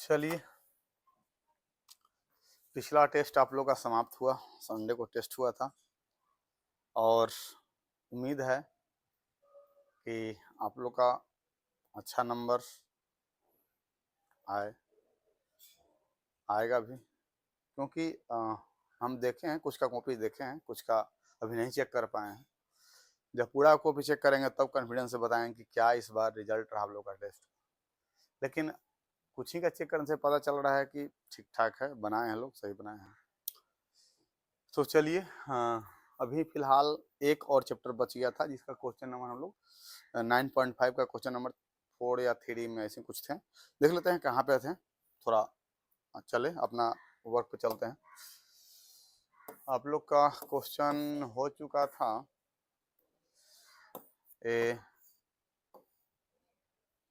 चलिए, पिछला टेस्ट आप लोग का समाप्त हुआ। संडे को टेस्ट हुआ था और उम्मीद है कि आप लोग का अच्छा नंबर आएगा भी, क्योंकि हम देखे हैं, कुछ का कॉपी देखे हैं, कुछ का अभी नहीं चेक कर पाए हैं। जब पूरा कॉपी चेक करेंगे तब कॉन्फिडेंस से बताएंगे कि क्या इस बार रिजल्ट रहा आप लोग का टेस्ट। लेकिन कुछ ही का चेक करने से पता चल रहा है कि ठीक ठाक है, बनाए हैं लोग, सही बनाए हैं। तो चलिए, अभी फिलहाल एक और चैप्टर बच गया था जिसका क्वेश्चन नंबर हम लोग 9.5 का क्वेश्चन नंबर 4 या 3 में ऐसे कुछ थे। देख लेते हैं कहाँ पे थे। थोड़ा चले अपना वर्क पे चलते हैं। आप लोग का क्वेश्चन हो चुका था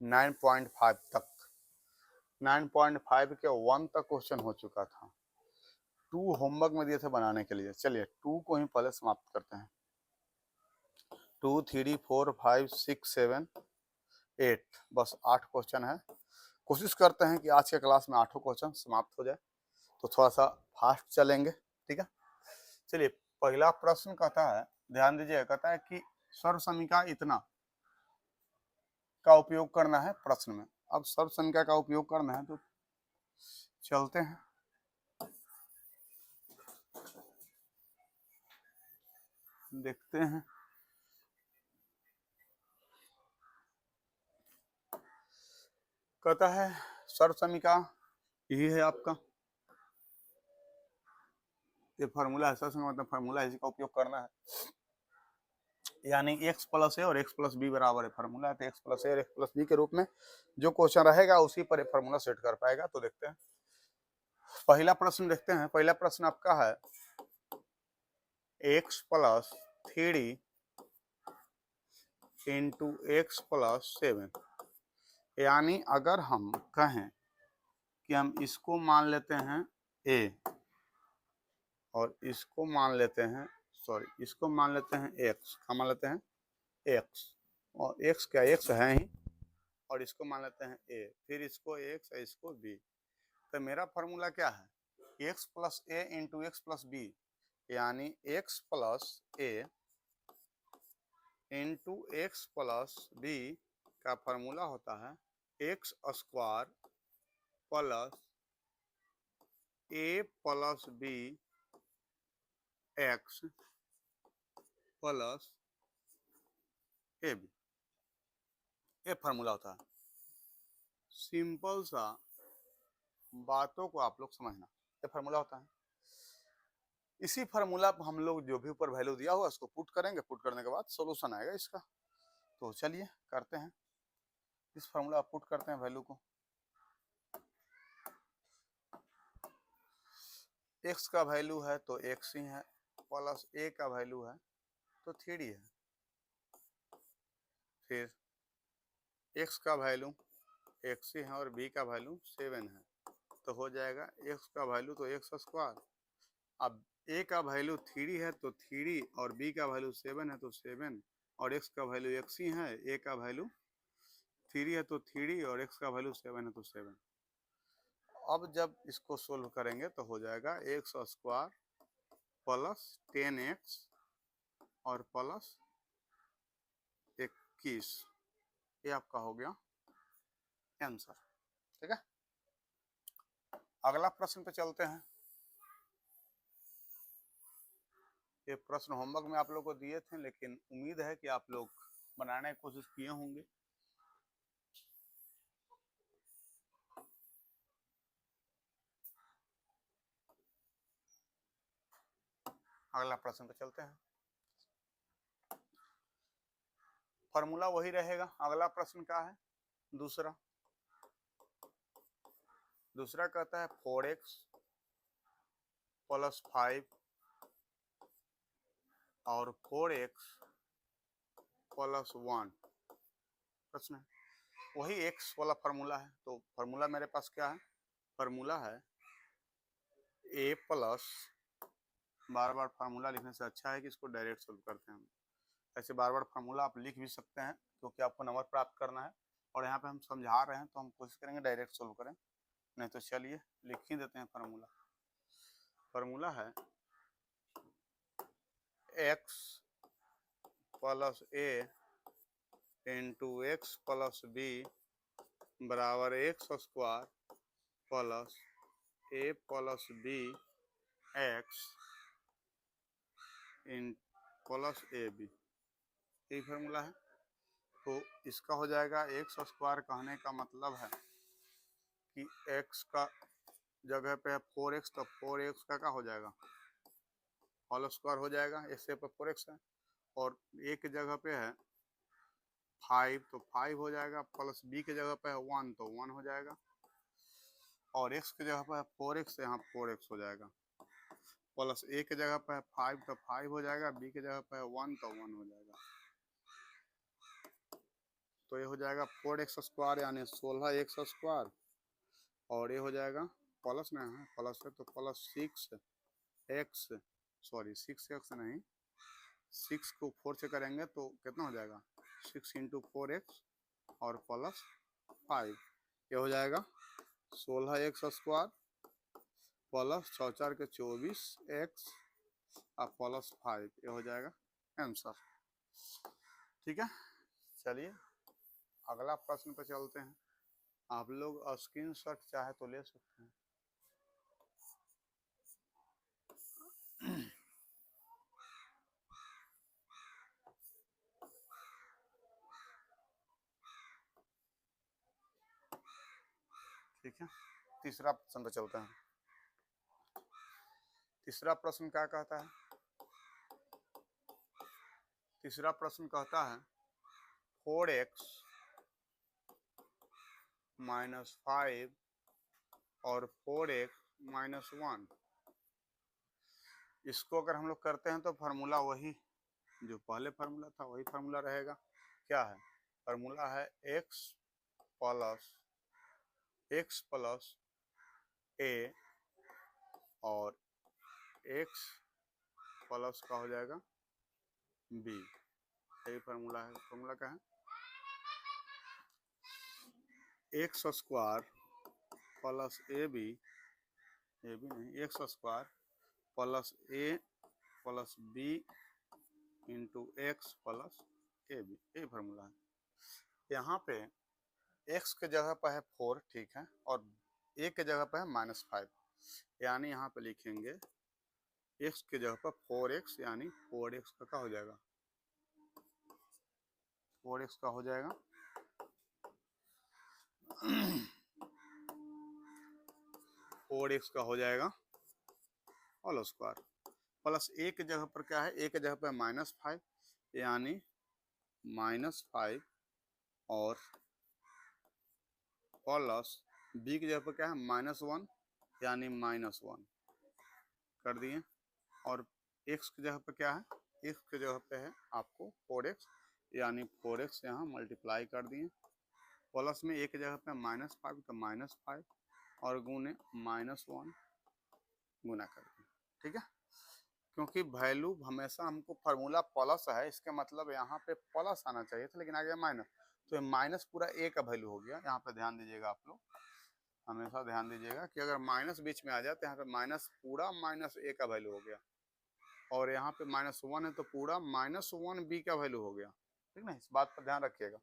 9.5 तक। 9.5 के 1 तक क्वेश्चन हो चुका था। 2 होमवर्क में दिए थे बनाने के लिए। चलिए 2 को ही पहले समाप्त करते हैं। 2, 3, 4, 5, 6, 7, 8, बस 8 क्वेश्चन है। कोशिश करते हैं कि आज के क्लास में 8 क्वेश्चन समाप्त हो जाए, तो थोड़ा सा फास्ट चलेंगे, ठीक है। चलिए, पहला प्रश्न कहता है, ध्यान दीजिए, कहता है कि सर्वसमीका इतना का उपयोग करना है प्रश्न में। अब सर्वसमीका का उपयोग करना है तो चलते हैं। देखते हैं। कहता है सर्वसमीका यही है आपका, ये फार्मूला है। सर्वसमीका मतलब फार्मूला है, इसका उपयोग करना है। यानी x प्लस ए और x प्लस बी बराबर है फार्मूला है, तो x प्लस ए और x प्लस बी के रूप में जो क्वेश्चन रहेगा उसी पर फार्मूला सेट कर पाएगा। तो देखते हैं, पहला प्रश्न देखते हैं। पहला प्रश्न आपका है x plus 3 into x plus 7। यानी अगर हम कहें कि हम इसको मान लेते हैं a और इसको मान लेते हैं, सॉरी, इसको मान लेते हैं x, क्या मान लेते हैं x, और x क्या x है ही, और इसको मान लेते हैं a, फिर इसको x इसको b। तो मेरा फार्मूला क्या है, x plus a into x plus b, यानी x plus a into x plus b का फार्मूला होता है x square plus a plus b x plus a b, ये फार्मूला होता है। सिंपल सा बातों को आप लोग समझना, ये फार्मूला होता है। इसी फार्मूला पर हम लोग जो भी ऊपर वैल्यू दिया हुआ उसको पुट करेंगे, पुट करने के बाद सॉल्यूशन आएगा इसका। तो चलिए करते हैं, इस फार्मूला पुट करते हैं वैल्यू को। x का वैल्यू है तो x ही है, प्लस a का वैल्यू है तो 3 है, फिर x का वैल्यू x ही है और b का वैल्यू 7 है, तो हो जाएगा x का वैल्यू तो x स्क्वायर। अब a का वैल्यू 3 है तो 3 और b का वैल्यू 7 है तो 7, और x का वैल्यू x ही है, a का वैल्यू 3 है तो 3 और x का वैल्यू 7 है तो 7। अब जब इसको सोल्व करेंगे तो हो जाएगा एक्स स्क्वायर प्लस 10x और प्लस 21, ये आपका हो गया आंसर, ठीक है। अगला प्रश्न पे चलते हैं। ये प्रश्न होमवर्क में आप लोग को दिए थे, लेकिन उम्मीद है कि आप लोग बनाने की कोशिश किए होंगे। अगला प्रश्न पे चलते हैं। फॉर्मूला वही रहेगा। अगला प्रश्न क्या है, दूसरा कहता है 4x प्लस 5 और 4x प्लस 1 प्रश्न है। वही x वाला फार्मूला है। तो फार्मूला मेरे पास क्या है, फार्मूला है a plus, bar bar formula लिखने से अच्छा है कि इसको डायरेक्ट सोल्व करते हैं हम। ऐसे बार बार फार्मूला आप लिख भी सकते हैं क्योंकि आपको नंबर प्राप्त करना है, और यहाँ पे हम समझा रहे हैं तो हम कोशिश करेंगे डायरेक्ट सोल्व करें। नहीं तो चलिए लिख ही देते हैं फार्मूला। फार्मूला है x plus a into x plus b बराबर x square plus a plus b x इन प्लस ए बी, यही फार्मूला है। तो इसका हो जाएगा एक्स स्क्वायर, कहने का मतलब है कि x का जगह पे है 4x, तो 4x का क्या हो जाएगा होल स्क्वायर हो जाएगा, इससे पे 4x है, और a की जगह पे है 5 तो 5 हो जाएगा, प्लस b की जगह पे है 1 तो 1 हो जाएगा, और x की जगह पे है 4x, यहाँ 4x हो जाएगा, प्लस a की जगह पे है 5 तो 5 हो जाएगा, b की जगह पे है 1 तो 1 हो जाएगा। तो ये हो जाएगा 4x स्क्वायर यानी 16x स्क्वायर, और ये हो जाएगा प्लस में है, प्लस है तो प्लस 6x, सॉरी 6x नहीं, 6 को 4 से करेंगे तो कितना हो जाएगा 6 इंटू 4x और प्लस 5, ये हो जाएगा 16x स्क्वायर प्लस 6 4 के 24x और प्लस 5, ये हो जाएगा आंसर। ठीक है, चलिए अगला प्रश्न पे चलते हैं। आप लोग स्क्रीनशॉट चाहे तो ले सकते हैं। ठीक है, तीसरा प्रश्न पे चलते हैं। तीसरा प्रश्न क्या कहता है? तीसरा प्रश्न कहता है 4x माइनस 5 और 4x माइनस 1, इसको अगर हम लोग करते हैं तो फार्मूला वही जो पहले फार्मूला था वही फार्मूला रहेगा। क्या है फार्मूला? है x प्लस a और x प्लस का हो जाएगा b, यही फार्मूला है। फार्मूला क्या है? X square plus a b नहीं, x square plus a plus b into x plus a b, यही फार्मूला है। यहाँ पे x के जगह पर है 4, ठीक है, और a के जगह पर है -5, यानी यहाँ पे लिखेंगे x के जगह पर 4x, यानी 4x का क्या हो जाएगा 4x का हो जाएगा 4x का हो जाएगा होल स्क्वायर, प्लस a के जगह पर क्या है, a के जगह पर -5 यानी -5 और प्लस b की जगह पर क्या है -1 यानी -1 कर दिए, और x की जगह पर क्या है, x की जगह पे है आपको 4x यानी 4x यहाँ मल्टीप्लाई कर दिए, प्लस में a की जगह पे -5 तो -5 और गुने -1 गुना कर दिए। ठीक है, क्योंकि वैल्यू हमेशा हमको फार्मूला प्लस है, इसका मतलब यहाँ पे प्लस आना चाहिए था लेकिन आ गया माइनस, तो माइनस पूरा a का वैल्यू हो गया। यहाँ पे ध्यान दीजिएगा, आप लोग हमेशा ध्यान दीजिएगा कि अगर माइनस बीच में आ जाए तो यहाँ पे माइनस पूरा -a का वैल्यू हो गया, और यहाँ पे -1 है तो पूरा -1b का वैल्यू हो गया। ठीक ना, इस बात पर ध्यान रखिएगा।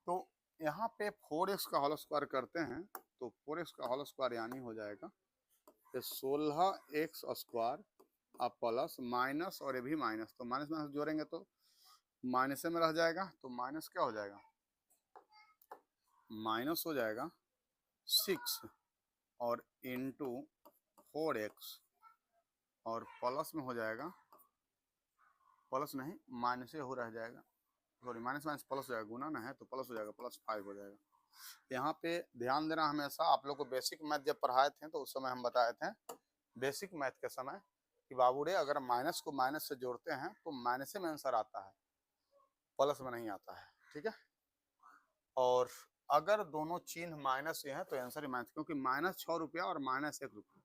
तो यहाँ पे 4x का होल स्क्वायर करते हैं तो 4x का होल स्क्वायर यानी हो जाएगा 16x स्क्वायर अब प्लस माइनस, और ये भी माइनस, तो माइनस माइनस जोड़ेंगे तो माइनस में रह जाएगा, तो माइनस क्या हो जाएगा माइनस हो जाएगा 6 और इंटू 4x और प्लस में हो जाएगा, प्लस नहीं माइनस हो रह जाएगा, सॉरी माइनस माइनस प्लस हो जाएगा, गुना ना है तो प्लस हो जाएगा, +5 हो जाएगा। यहाँ पे ध्यान देना, हमेशा आप लोग को बेसिक मैथ जब पढ़ाए थे तो उस समय हम बताए थे बेसिक मैथ के समय कि बाबू रे अगर माइनस को माइनस से जोड़ते हैं तो माइनस में आंसर आता है, प्लस में नहीं आता है। ठीक है, और अगर दोनों चिन्ह माइनस से हैं तो आंसर ही माइनस, क्योंकि -6 रुपया और -1 रुपया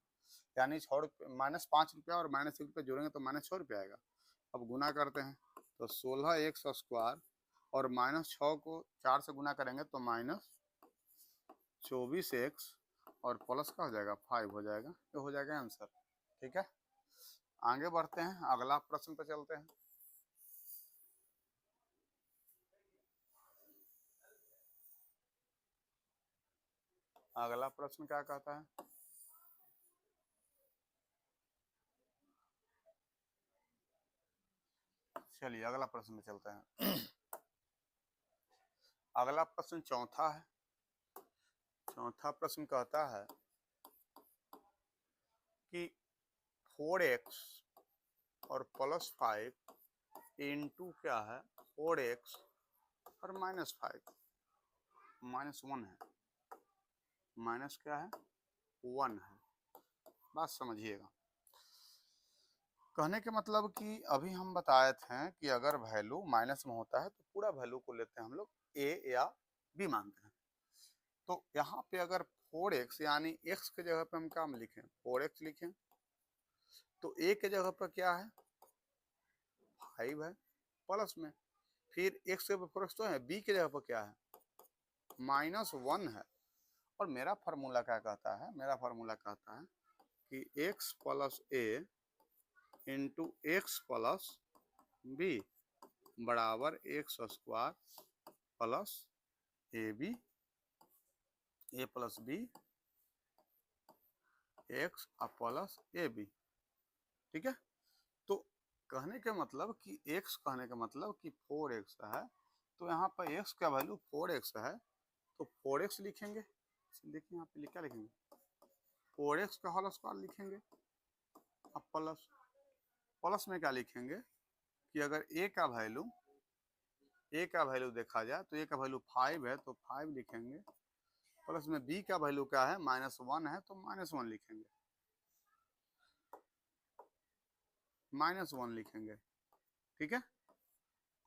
यानी -5 रुपया और -1 रुपया जोड़ेंगे तो -6 रुपया आएगा। अब गुना करते हैं तो 16x स्क्वायर और -6 को 4 से गुना करेंगे तो -24x और प्लस का हो जाएगा 5 हो जाएगा, ये हो जाएगा आंसर। ठीक है, आगे बढ़ते हैं, अगला प्रश्न पे चलते हैं। अगला प्रश्न क्या कहता है? चलिए अगला प्रश्न में चलते हैं। अगला प्रश्न चौथा है। चौथा प्रश्न कहता है कि 4x और +5 इंटू क्या है 4x और -5, -1 है, माइनस क्या है 1 है। बात समझिएगा, कहने के मतलब कि अभी हम बताए थे कि अगर वैल्यू माइनस में होता है तो पूरा वैल्यू को लेते हैं हम लोग a या b मानते हैं। तो यहाँ पे अगर 4x यानी x के जगह पे हम क्या लिखें 4x लिखें, तो a के जगह पर क्या है 5 है प्लस में, फिर x के ऊपर तो है, b के जगह पर क्या है -1 है। और मेरा फार्मूला क्या कहता है, मेरा फार्मूला कहता है कि x plus a into x plus b बराबर x square plus a b, a plus b x plus a b. ठीक है, तो कहने के मतलब कि x कहने का मतलब कि 4x है, तो यहाँ पर x का वैल्यू 4x है, तो 4x लिखेंगे। देखिए यहाँ पे क्या लिखेंगे 4x का होल स्क्वायर लिखेंगे, अब प्लस प्लस में क्या लिखेंगे कि अगर a का वैल्यू देखा जाए तो a का वैल्यू 5 है तो 5 लिखेंगे, प्लस में b का वैल्यू क्या है -1 है तो -1 लिखेंगे, -1 लिखेंगे। ठीक है,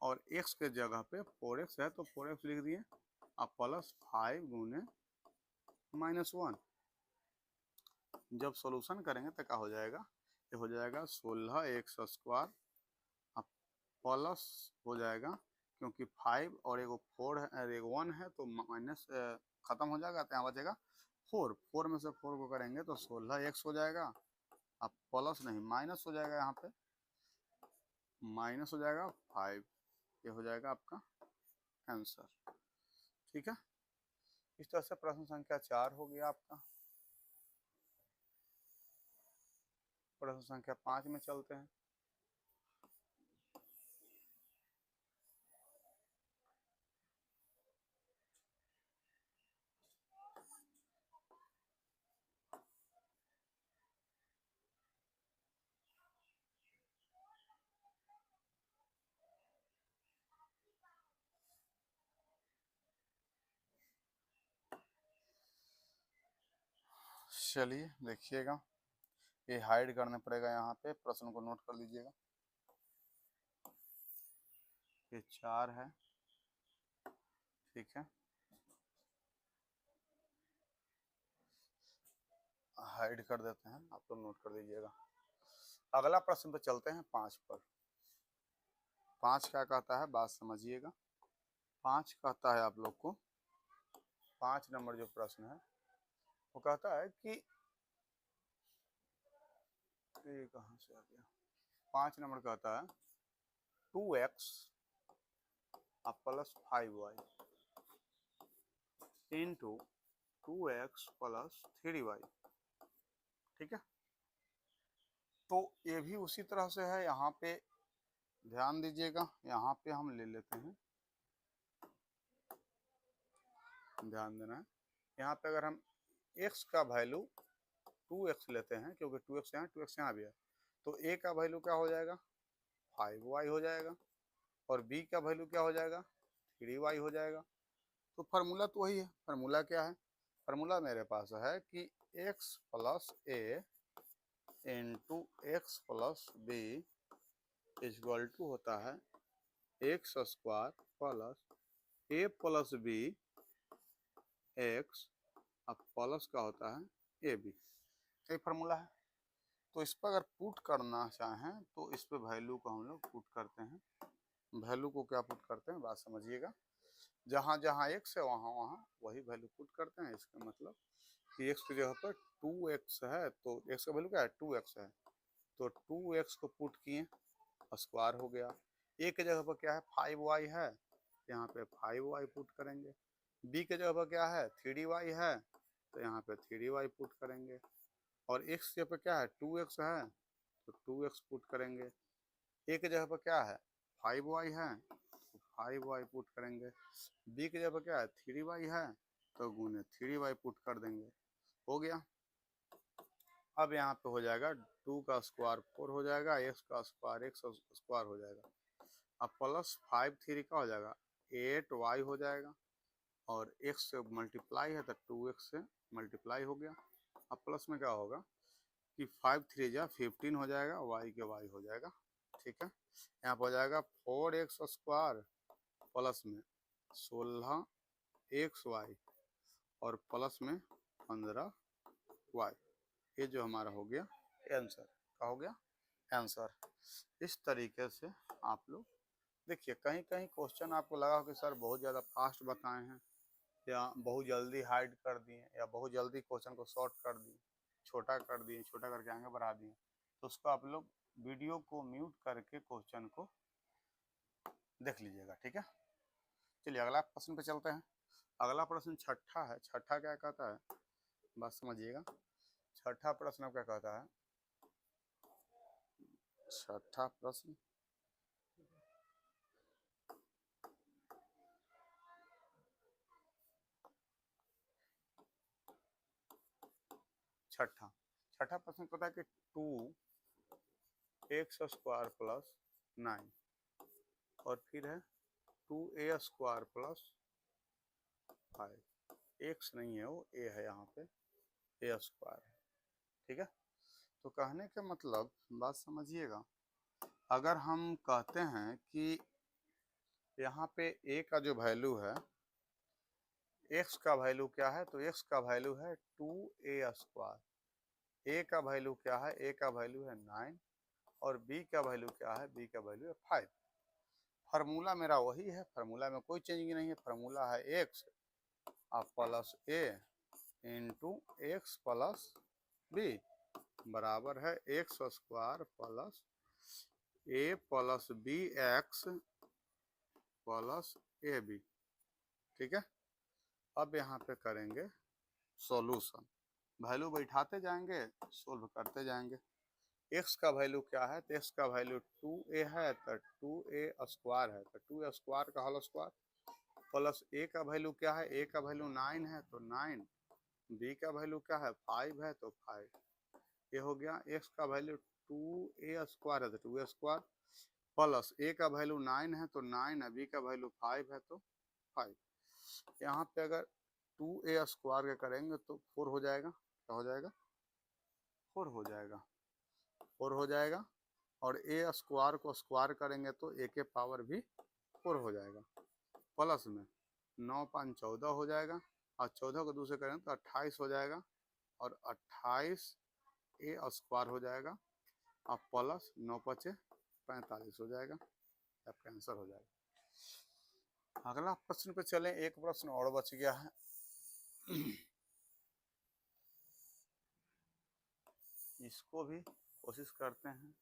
और x के जगह पे 4x है तो 4x लिख दिए, अब प्लस 5 गुने -1। जब सॉल्यूशन करेंगे तो क्या हो जाएगा, ये हो जाएगा 16x स्क्वायर, अब प्लस हो जाएगा क्योंकि 5 और एगो 4 है एगो 1 है तो माइनस खत्म हो जाएगा, तो यहाँ बचेगा 4 में से 4 को करेंगे तो 16x हो जाएगा, अब प्लस नहीं माइनस हो जाएगा, यहाँ पे माइनस हो जाएगा 5, ये हो जाएगा आपका आंसर। ठीक है, इस तरह से प्रश्न संख्या 4 हो गया आपका। प्रश्न संख्या 5 में चलते हैं। चलिए देखिएगा, ये हाइड करना पड़ेगा, यहाँ पे प्रश्न को नोट कर लीजिएगा। ये 4 है, ठीक है, हाइड कर देते हैं, आप लोग नोट कर लीजिएगा। अगला प्रश्न पे चलते हैं 5 पर। 5 क्या कहता है बात समझिएगा। 5 कहता है आप लोग को, 5 नंबर जो प्रश्न है वो कहता है कि ये कहाँ से आ गया, 5 नंबर कहता है 2x plus 5y into 2x plus 3y। ठीक है, तो ये भी उसी तरह से है, यहाँ पे ध्यान दीजिएगा, यहाँ पे हम ले लेते हैं, ध्यान देना है, यहाँ पे अगर हम x का वैल्यू 2x लेते हैं क्योंकि 2x यहाँ 2x यहाँ भी है, तो a का वैल्यू क्या हो जाएगा 5y हो जाएगा, और b का वैल्यू क्या हो जाएगा 3y हो जाएगा। तो फार्मूला तो वही है, फार्मूला क्या है, फार्मूला मेरे पास है कि x plus a into x plus b equal to होता है x square plus a plus b x, अब प्लस का होता है ए बी, ये फार्मूला है। तो इस पर अगर पुट करना चाहें तो इस पे वैल्यू को हम लोग पुट करते हैं, वैल्यू को क्या पुट करते हैं बात समझिएगा, जहाँ जहाँ एक्स है वहाँ वहाँ वही वैल्यू पुट करते हैं, इसका मतलब कि x की जगह पर 2x है तो x का वैल्यू क्या है 2x है, तो 2x को पुट किए, स्क्वायर हो गया। a की जगह पर क्या है 5y है, यहाँ पे 5y पुट करेंगे। b की जगह पर क्या है 3y है, तो यहाँ पे 3y पुट करेंगे। और x की जगह पर क्या है 2x है, तो 2x पुट करेंगे। a की जगह पर क्या है 5y है, तो 5y पुट करेंगे। b की जगह पर क्या है 3y है, तो गुने 3y पुट कर देंगे। हो गया। अब यहाँ पे हो जाएगा 2 का स्क्वायर 4 हो जाएगा, x का स्क्वायर x स्क्वायर हो जाएगा। अब प्लस 5 3 का हो जाएगा 8y हो जाएगा, और x से मल्टीप्लाई है तो 2x से मल्टीप्लाई हो गया। अब प्लस में क्या होगा कि 5 3 जा 15 हो जाएगा, y के y हो जाएगा। ठीक है, यहाँ पर हो जाएगा 4x स्क्वायर प्लस में 16xy और प्लस में 15y। ये जो हमारा हो गया आंसर, क्या हो गया आंसर। इस तरीके से आप लोग देखिए, कहीं कहीं क्वेश्चन आपको लगा हो कि सर बहुत ज़्यादा फास्ट बताए हैं, या बहुत जल्दी हाइड कर दिए, या बहुत जल्दी क्वेश्चन को शॉर्ट कर दिए, छोटा कर दिए, छोटा करके आगे बढ़ा दिए, तो उसको आप लोग वीडियो को म्यूट करके क्वेश्चन को देख लीजिएगा। ठीक है, चलिए अगला प्रश्न पे चलते हैं। अगला प्रश्न छठा है। छठा क्या कहता है, बात समझिएगा। छठा प्रश्न क्या कहता है, छठा प्रश्न छठा प्रश्न कहता है कि 2x स्क्वायर प्लस 9 और फिर है 2a स्क्वायर प्लस 5। x नहीं है, वो a है, यहाँ पे a स्क्वायर है। ठीक है, तो कहने का मतलब बात समझिएगा, अगर हम कहते हैं कि यहाँ पे a का जो वैल्यू है, x का वैल्यू क्या है, तो x का वैल्यू है 2a स्क्वायर। a का वैल्यू क्या है, a का वैल्यू है 9, और b का वैल्यू क्या है, b का वैल्यू है 5। फार्मूला मेरा वही है, फार्मूला में कोई चेंजिंग नहीं है। फार्मूला है x plus a into x plus b बराबर है x square plus a plus b x plus a b. ठीक है, अब यहाँ पे करेंगे सॉल्यूशन, वैल्यू बैठाते जाएंगे, सोल्व करते जाएंगे। x का वैल्यू क्या है, तो x का वैल्यू 2a है, तो 2a स्क्वायर है, तो 2a स्क्वायर का होल स्क्वायर प्लस a का वैल्यू क्या है, a का वैल्यू 9 है, तो 9, b का वैल्यू क्या है 5 है, तो 5। ये हो गया। x का वैल्यू 2a स्क्वायर है, तो 2a स्क्वायर प्लस a का वैल्यू 9 है, तो 9 है, b का वैल्यू 5 है, तो 5। यहाँ पे अगर 2a स्क्वायर का करेंगे तो 4 हो जाएगा। क्या हो जाएगा 4 हो जाएगा, 4 हो जाएगा। और a स्क्वायर को स्क्वायर करेंगे तो a के पावर भी 4 हो जाएगा, प्लस में 9 5 14 हो जाएगा, और 14 को दूसरे करेंगे तो 28 हो जाएगा, और 28 a स्क्वायर हो जाएगा, और प्लस 9 5 45 हो जाएगा। आपका आंसर हो जाएगा। अगला प्रश्न पे चलें, एक प्रश्न और बच गया है। इसको भी कोशिश करते हैं।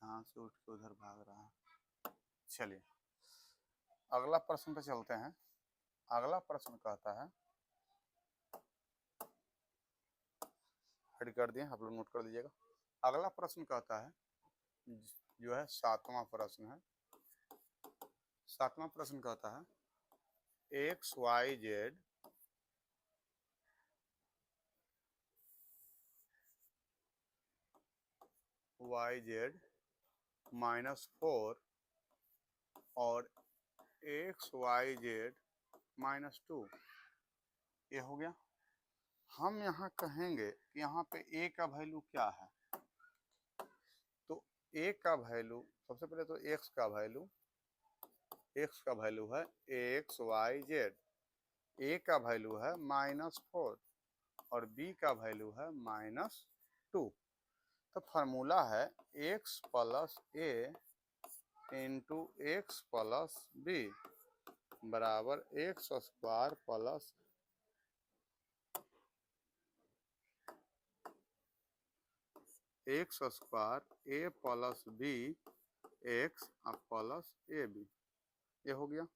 यहाँ से उठ के उधर भाग रहा है। चलिए अगला प्रश्न पे चलते हैं। अगला प्रश्न कहता है, हेड कर दिए, आप लोग नोट कर लीजिएगा। अगला प्रश्न कहता है, जो है 7वां प्रश्न है। 7वां प्रश्न कहता है एक्स वाई जेड -4 और एक्स वाई जेड -2। ये हो गया। हम यहाँ कहेंगे कि यहाँ पे a का वैल्यू क्या है, तो a का वैल्यू सबसे पहले तो x का वैल्यू है एक्स वाई जेड, a का वैल्यू है -4 और b का वैल्यू है -2। तो फार्मूला है x plus a into x plus b बराबर x square plus x square a plus b x plus a b. ये हो गया।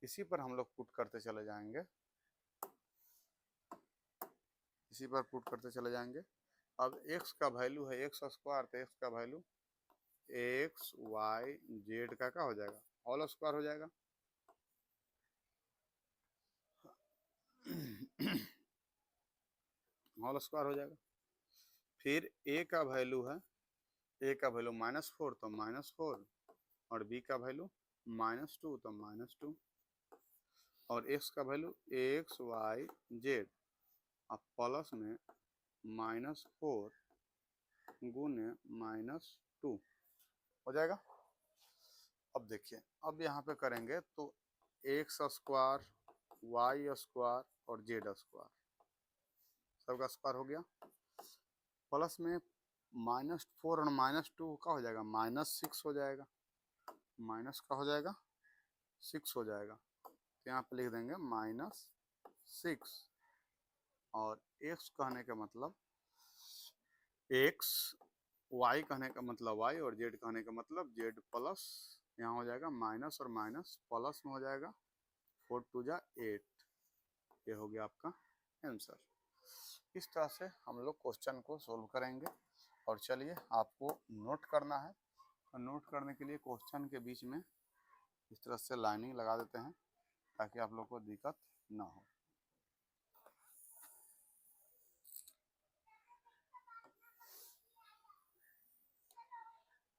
इसी पर हम लोग पुट करते चले जाएंगे, इसी पर पुट करते चले जाएंगे। अब x का वैल्यू है एक्स स्क्वायर, तो x का वैल्यू एक्स वाई जेड का क्या हो जाएगा, होल स्क्वायर हो जाएगा। होल स्क्वायर हो जाएगा। फिर a का वैल्यू है, a का वैल्यू -4 तो -4 और b का वैल्यू -2 तो -2 और x का वैल्यू एक्स वाई जेड अब प्लस में -4 गुने -2 हो जाएगा। अब देखिए, अब यहाँ पे करेंगे तो एक्स स्क्वायर वाई स्क्वायर और जेड स्क्वायर सबका स्क्वायर हो गया, प्लस में -4 और -2 का हो जाएगा -6 हो जाएगा, माइनस का हो जाएगा 6 हो जाएगा। तो यहाँ पे लिख देंगे -6 और x कहने का मतलब x, y कहने का मतलब y और z कहने का मतलब z प्लस यहाँ हो जाएगा माइनस और माइनस प्लस में हो जाएगा 4 2 जा 8। ये हो गया आपका आंसर। इस तरह से हम लोग क्वेश्चन को सोल्व करेंगे। और चलिए आपको नोट करना है, और नोट करने के लिए क्वेश्चन के बीच में इस तरह से लाइनिंग लगा देते हैं ताकि आप लोग को दिक्कत ना हो।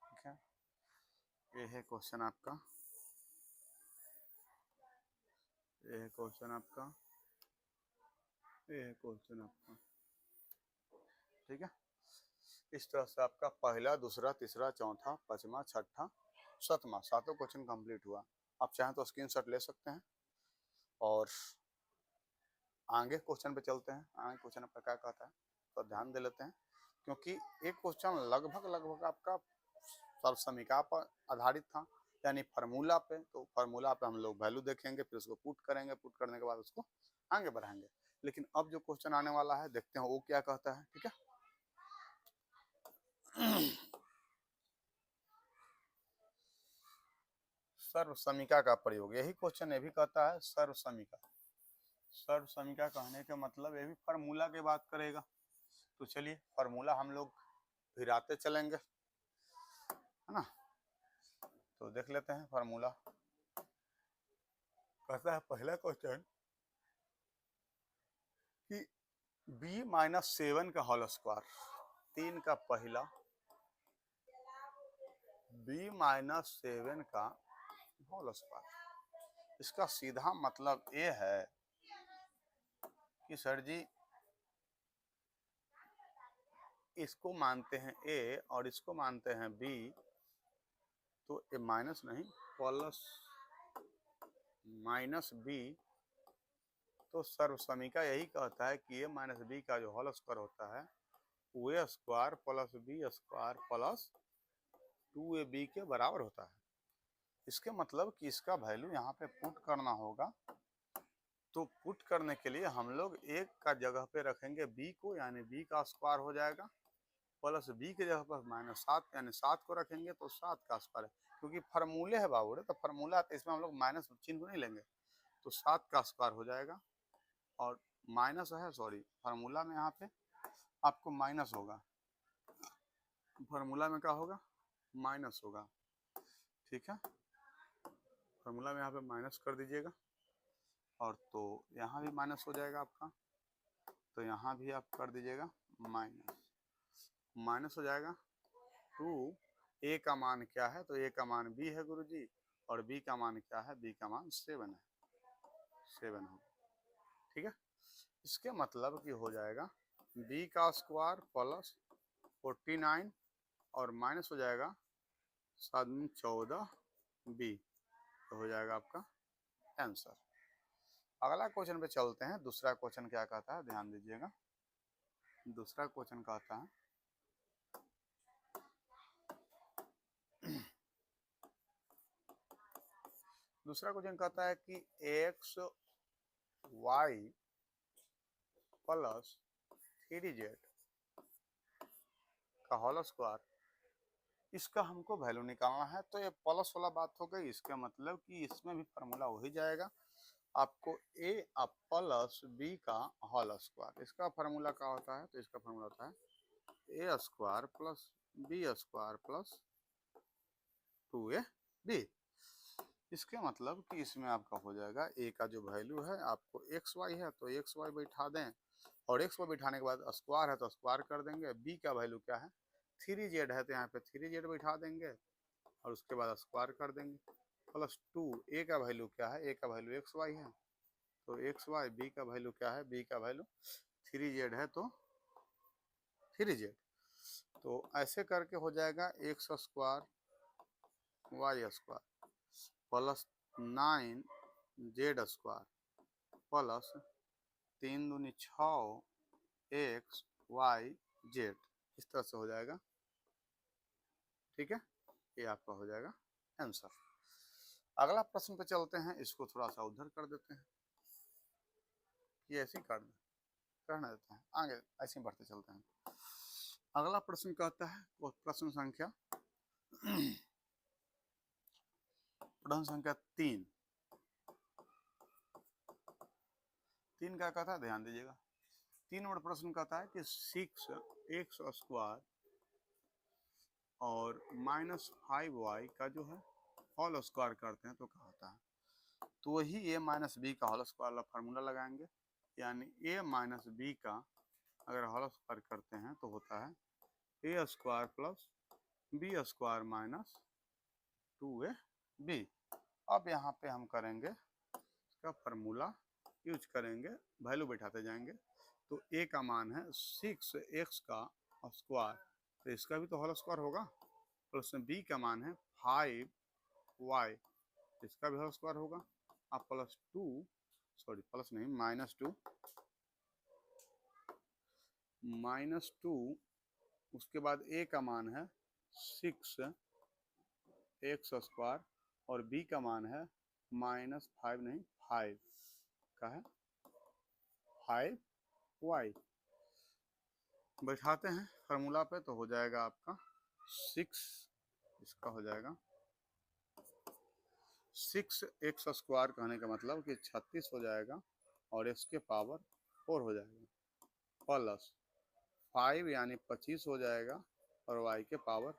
ठीक है, ये है क्वेश्चन आपका, ये है क्वेश्चन आपका, ये है क्वेश्चन आपका। ठीक है, इस तरह से आपका पहला, दूसरा, तीसरा, चौथा, पांचवा, छठा, सातवां, सातों क्वेश्चन कंप्लीट हुआ। आप चाहें तो स्क्रीनशॉट ले सकते हैं और आगे क्वेश्चन पे चलते हैं। आगे क्वेश्चन पर क्या कहता है तो ध्यान दे लेते हैं, क्योंकि एक क्वेश्चन लगभग आपका सर्वसमीका पर आधारित था, यानी फार्मूला पे। तो फार्मूला पे हम लोग वैल्यू देखेंगे, फिर उसको पुट करेंगे, पुट करने के बाद उसको आगे बढ़ाएंगे। लेकिन अब जो क्वेश्चन आने वाला है देखते हैं वो क्या कहता है। ठीक है, सर्वसमीका का प्रयोग, यही क्वेश्चन ये भी कहता है सर्वसमीका। सर्वसमीका कहने का मतलब ये भी फार्मूला की बात करेगा। तो चलिए फार्मूला हम लोग फिराते चलेंगे, है ना। तो देख लेते हैं फार्मूला। कहता है पहला क्वेश्चन कि b-7 का होल स्क्वायर, 3 का पहला b-7 का होल स्क्वायर। इसका सीधा मतलब ये है कि सर जी इसको मानते हैं a और इसको मानते हैं b, तो ये माइनस नहीं प्लस -b, तो सर्वसमीका यही कहता है कि a - b का जो होल स्क्वायर होता है वो a square plus b square plus 2ab के बराबर होता है। इसके मतलब कि इसका वैल्यू यहाँ पे पुट करना होगा। तो पुट करने के लिए हम लोग एक का जगह पे रखेंगे b को, यानी b का स्क्वायर हो जाएगा, प्लस b के जगह पर -7 यानी 7 को रखेंगे तो 7 का स्क्वायर है। क्योंकि फार्मूले है बाबूरे, तो फार्मूला तो इसमें हम लोग माइनस चिन्ह को नहीं लेंगे, तो 7 का स्क्वायर हो जाएगा। और माइनस है, सॉरी, फार्मूला में यहाँ पे आपको माइनस होगा, फार्मूला में क्या होगा, माइनस होगा। ठीक है, फार्मूला में यहाँ पे माइनस कर दीजिएगा, और तो यहाँ भी माइनस हो जाएगा आपका, तो यहाँ भी आप कर दीजिएगा माइनस, माइनस हो जाएगा 2। a का मान क्या है, तो a का मान b है गुरुजी, और b का मान क्या है, b का मान 7 है, 7 हो। ठीक है, इसके मतलब कि हो जाएगा b का स्क्वायर प्लस 49 और माइनस हो जाएगा 14b, तो हो जाएगा आपका आंसर। अगला क्वेश्चन पे चलते हैं। दूसरा क्वेश्चन क्या कहता है, ध्यान दीजिएगा। दूसरा क्वेश्चन कहता है दूसरा क्वेश्चन कहता है कि एक्स वाई प्लस 3z का होल स्क्वायर, इसका हमको वैल्यू निकालना है। तो ये प्लस वाला बात हो गई, इसका मतलब कि इसमें भी फार्मूला वही जाएगा आपको a प्लस b का होल स्क्वायर। इसका फार्मूला क्या होता है? तो इसका फार्मूला होता है a square plus b square plus 2ab। इसके मतलब कि इसमें आपका हो जाएगा a का जो वैल्यू है आपको एक्स वाई है तो एक्स वाई बैठा दें, और एक्स वाई बैठाने के बाद स्क्वायर है तो स्क्वायर कर देंगे। b का वैल्यू क्या है? 3z है तो यहाँ पे 3z बैठा देंगे और उसके बाद स्क्वायर कर देंगे प्लस 2। a का वैल्यू क्या है? a का वैल्यू एक्स वाई है तो एक्स वाई। b का वैल्यू क्या है? b का वैल्यू 3z है तो 3z। तो ऐसे करके हो जाएगा x square y square plus 9z square plus 3 दूनी 6 एक्स वाई जेड, इस तरह से हो जाएगा। ठीक है, ये आपका हो जाएगा आंसर। अगला प्रश्न पे चलते हैं, इसको थोड़ा सा उधर कर देते हैं, ये ऐसे ही करना देते हैं, आगे ऐसे ही बढ़ते चलते हैं। अगला प्रश्न कहता है प्रश्न संख्या 3। 3 का कहता है, ध्यान दीजिएगा। 3 नंबर प्रश्न कहता है कि 6x स्क्वायर और -5y का जो है होल स्क्वायर करते हैं तो क्या होता है? तो वही a माइनस बी का होल स्क्वायर वाला फार्मूला लगाएंगे, यानी a माइनस बी का अगर होल स्क्वायर करते हैं तो होता है a square plus b square minus 2ab। अब यहाँ पे हम करेंगे इसका फार्मूला यूज करेंगे, वैल्यू बैठाते जाएंगे। तो a का मान है 6x का स्क्वायर, तो इसका भी तो होल स्क्वायर होगा, प्लस b का मान है 5y, इसका भी होल स्क्वायर होगा। अब प्लस 2, सॉरी प्लस नहीं -2, उसके बाद a का मान है 6x स्क्वायर और b का मान है -5 नहीं 5 का है 5y। बैठाते हैं फार्मूला पे तो हो जाएगा आपका 6, इसका हो जाएगा 6x स्क्वायर कहने का मतलब कि 36 हो जाएगा और x के पावर 4 हो जाएगा, प्लस 5 यानी 25 हो जाएगा और y के पावर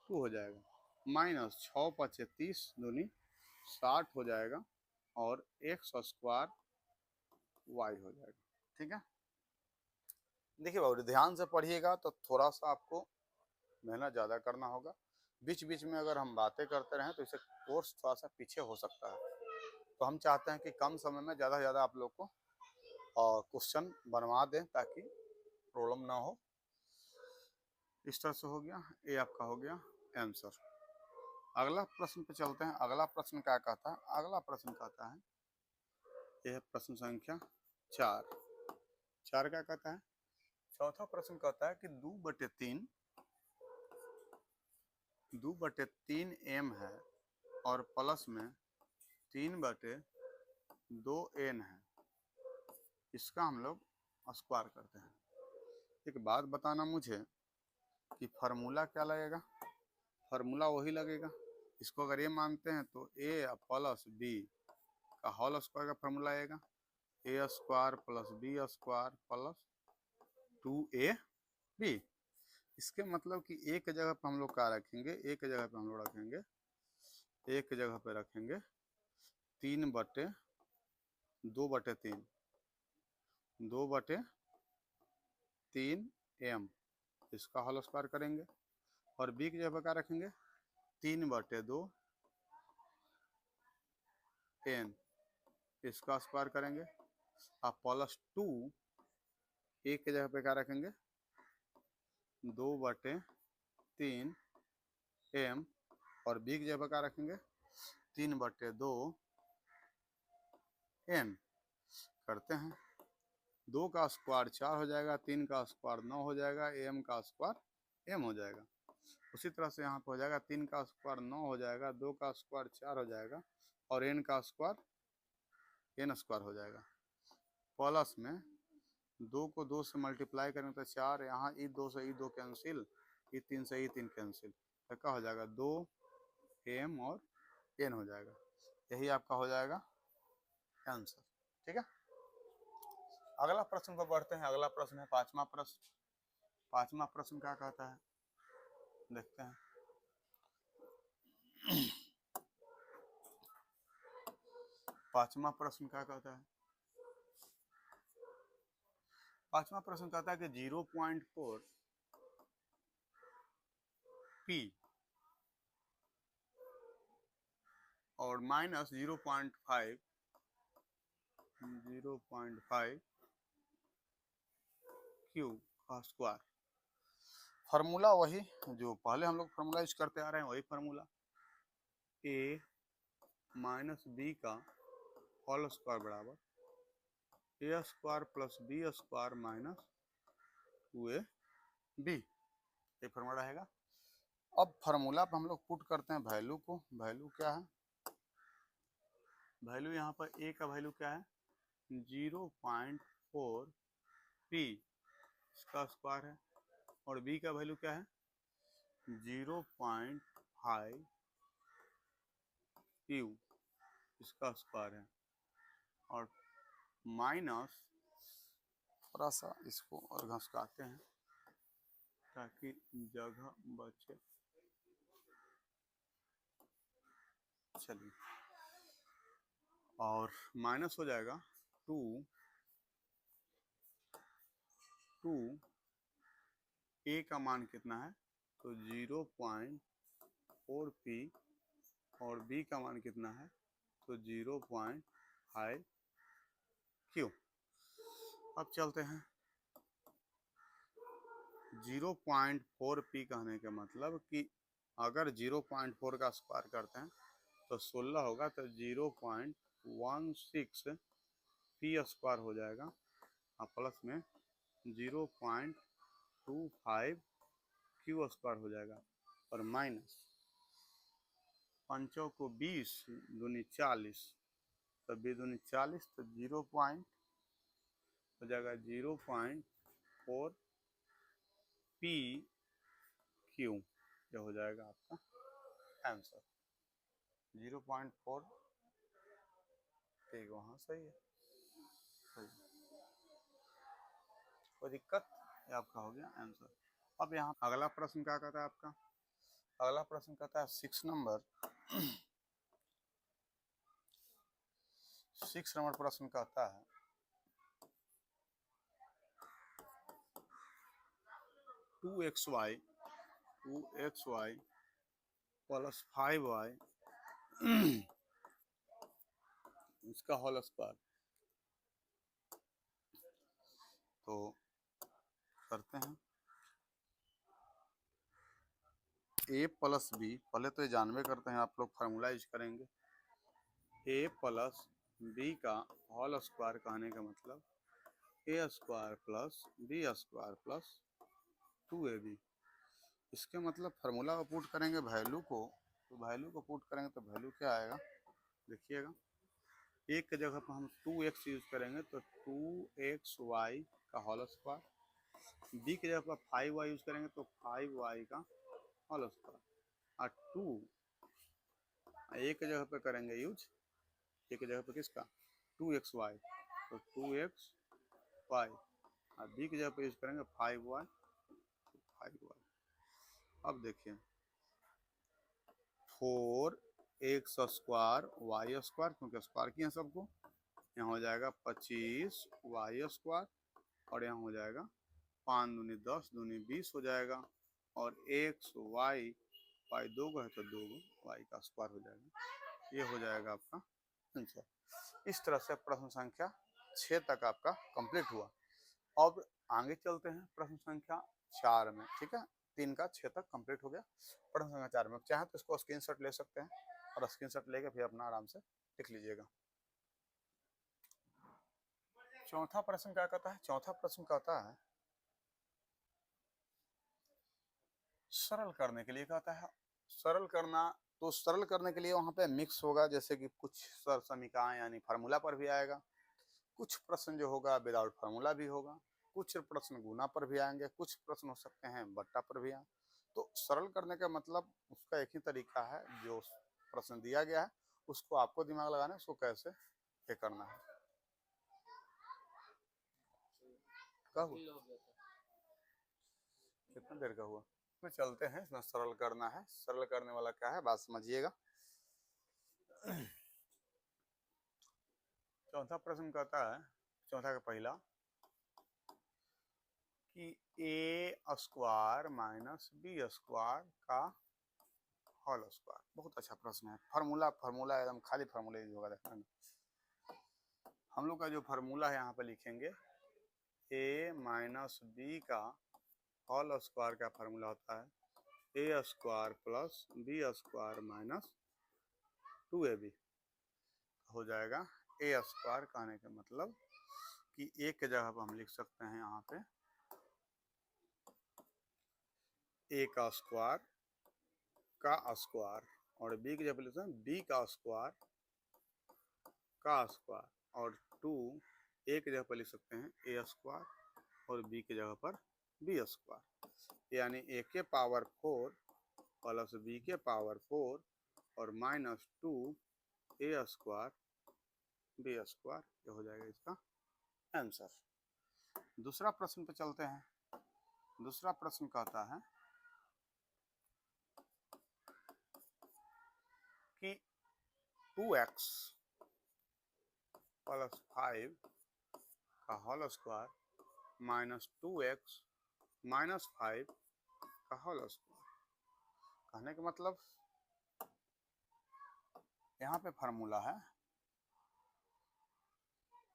2 हो जाएगा, माइनस 6 × 30 दूनी 60 हो जाएगा और x स्क्वायर y हो जाएगा। ठीक है, देखिए बाबू ध्यान से पढ़िएगा तो थोड़ा सा आपको मेहनत ज़्यादा करना होगा। बीच बीच में अगर हम बातें करते रहें तो इससे कोर्स थोड़ा सा पीछे हो सकता है। तो हम चाहते हैं कि कम समय में ज़्यादा से ज़्यादा आप लोग को क्वेश्चन बनवा दें ताकि प्रॉब्लम ना हो। इस तरह से हो गया, ये आपका हो गया आंसर। अगला प्रश्न पे चलते हैं। अगला प्रश्न क्या कहता है? अगला प्रश्न कहता है, यह प्रश्न संख्या 4। 4 क्या कहता है? चौथा प्रश्न कहता है कि 2/3 m है और प्लस में 3/2n है, इसका हम लोग स्क्वायर करते हैं। एक बात बताना मुझे कि फार्मूला क्या लगेगा? फार्मूला वही लगेगा। इसको अगर ये मानते हैं तो a प्लस b का होल स्क्वायर का फार्मूला आएगा a square plus b square plus 2ab। इसके मतलब कि एक जगह पे हम लोग क्या रखेंगे? एक जगह पे हम लोग रखेंगे 2/3 इसका होल स्क्वायर करेंगे और b की जगह पे क्या रखेंगे? 3/2n इसका स्क्वायर करेंगे। अब प्लस 2 a की जगह पे क्या रखेंगे? 2/3m और b की जगह पे क्या रखेंगे? 3/2n। करते हैं, 2 का स्क्वायर 4 हो जाएगा, 3 का स्क्वायर 9 हो जाएगा, m का स्क्वायर m हो जाएगा। उसी तरह से यहाँ पे हो जाएगा 3 का स्क्वायर 9 हो जाएगा, 2 का स्क्वायर 4 हो जाएगा और n का स्क्वायर n स्क्वायर हो जाएगा, प्लस में 2 को 2 से मल्टीप्लाई करेंगे तो 4, यहाँ ई 2 से ई 2 कैंसिल, ई 3 से ई 3 कैंसिल, तो क्या हो जाएगा 2m और n हो जाएगा। यही आपका हो जाएगा आंसर। ठीक है, अगला प्रश्न को बढ़ते हैं। अगला प्रश्न है पांचवा प्रश्न। पांचवा प्रश्न क्या कहता है, देखते हैं। पांचवा प्रश्न क्या कहता है, पांचवा प्रश्न कहता है कि 0.4 p और माइनस 0.5 क्यू का स्क्वायर। फार्मूला वही जो पहले हम लोग फार्मूला यूज करते आ रहे हैं, वही फार्मूला, a माइनस बी का होल स्क्वायर बराबर a square plus b square minus 2ab, ये फार्मूला रहेगा। अब फार्मूला पर हम लोग पुट करते हैं वैल्यू को। वैल्यू क्या है, वैल्यू यहाँ पर a का वैल्यू क्या है 0.4 p इसका स्क्वायर है, और b का वैल्यू क्या है 0.5 q इसका स्क्वायर है, और माइनस, थोड़ा सा इसको और घसकाते हैं ताकि जगह बचे। चलिए, और माइनस हो जाएगा 2 a का मान कितना है तो 0.4 p और b का मान कितना है तो 0.5 q। अब चलते हैं, 0.4 p कहने का मतलब कि अगर 0.4 का स्क्वायर करते हैं तो 16 होगा, तो 0.16 p स्क्वायर हो जाएगा, और प्लस में 0.25 क्यू स्क्वायर हो जाएगा, और माइनस 5 को 20 दूनी 40, तो 20 दूनी 40, तो 0 पॉइंट हो जाएगा 0.4 पी क्यू, ये हो जाएगा आपका आंसर। 0.4 ठीक, वहाँ सही है, कोई दिक्कत, ये आपका हो गया आंसर। अब यहाँ अगला प्रश्न क्या कहता है आपका, अगला प्रश्न कहता है 6 नंबर 6 नंबर प्रश्न कहता है 2xy प्लस 5y इसका होल स्क्वायर। तो करते हैं a प्लस बी, पहले तो ये जानवे करते हैं, आप लोग फार्मूला यूज करेंगे। a प्लस बी का होल स्क्वायर कहने का मतलब a square plus b square plus 2ab। इसके मतलब फार्मूला को पुट करेंगे वैल्यू को, तो वैल्यू को पुट करेंगे तो वैल्यू क्या आएगा, देखिएगा, एक की जगह पर हम 2x यूज करेंगे तो 2xy का होल स्क्वायर, बी की जगह पर 5y यूज करेंगे तो 5y का होल स्क्वायर, और 2 एक की जगह पर करेंगे यूज, एक की जगह पर किसका 2xy, तो 2xy, और बी की जगह पर यूज करेंगे 5y। अब देखिए 4x स्क्वायर वाई स्क्वायर, क्योंकि स्क्वायर किए हैं सबको, यहाँ हो जाएगा 25y स्क्वायर, और यहाँ हो जाएगा 5 दूनी 10 दूनी 20 हो जाएगा, और x y y 2 है तो 2 y का स्क्वायर हो जाएगा, ये हो जाएगा आपका आंसर। इस तरह से प्रश्न संख्या 6 तक आपका कंप्लीट हुआ। अब आगे चलते हैं प्रश्न संख्या 4 में, ठीक है, 3 का 6 तक कंप्लीट हो गया। प्रश्न संख्या 4 में चाहे तो इसको स्क्रीनशॉट ले सकते हैं, और स्क्रीनशॉट लेके फिर अपना आराम से लिख लीजिएगा। चौथा प्रश्न क्या कहता है, चौथा प्रश्न कहता है सरल करने के लिए कहता है, सरल करना तो सरल करने के लिए वहाँ पे मिक्स होगा, जैसे कि कुछ समीकरण यानी फार्मूला पर भी आएगा, कुछ प्रश्न जो होगा विदाउट फार्मूला भी होगा, कुछ प्रश्न गुना पर भी आएंगे, कुछ प्रश्न हो सकते हैं बट्टा पर भी आए। तो सरल करने का मतलब उसका एक ही तरीका है, जो प्रश्न दिया गया है उसको आपको दिमाग लगाना है, उसको कैसे ये करना है। कब कितना देर का हुआ, तो चलते हैं, इसमें सरल करना है। सरल करने वाला क्या है बात समझिएगा। चौथा प्रश्न कहता है, चौथा का पहला, कि a square minus b square का होल स्क्वायर। बहुत अच्छा प्रश्न है। फार्मूला एकदम खाली फार्मूला होगा, देखना ना। हम लोग का जो फार्मूला है यहाँ पे लिखेंगे, ए माइनस बी का होल स्क्वायर का फार्मूला होता है a square plus b square minus 2ab। हो जाएगा ए स्क्वायर कहने का मतलब कि ए के जगह पर हम लिख सकते हैं यहाँ पे ए का स्क्वायर और बी की जगह लिख सकते हैं बी का स्क्वायर और 2 ए की जगह पर लिख सकते हैं ए स्क्वायर और बी की जगह पर बी स्क्वायर, यानी ए के पावर 4 प्लस बी के पावर 4 और माइनस 2 ए स्क्वायर बी स्क्वायर। ये हो जाएगा इसका आंसर। दूसरा प्रश्न पे चलते हैं। दूसरा प्रश्न कहता है कि 2x प्लस 5 का whole square minus 2x minus 5 का होल स्क्वायर। कहने का मतलब यहाँ पे फार्मूला है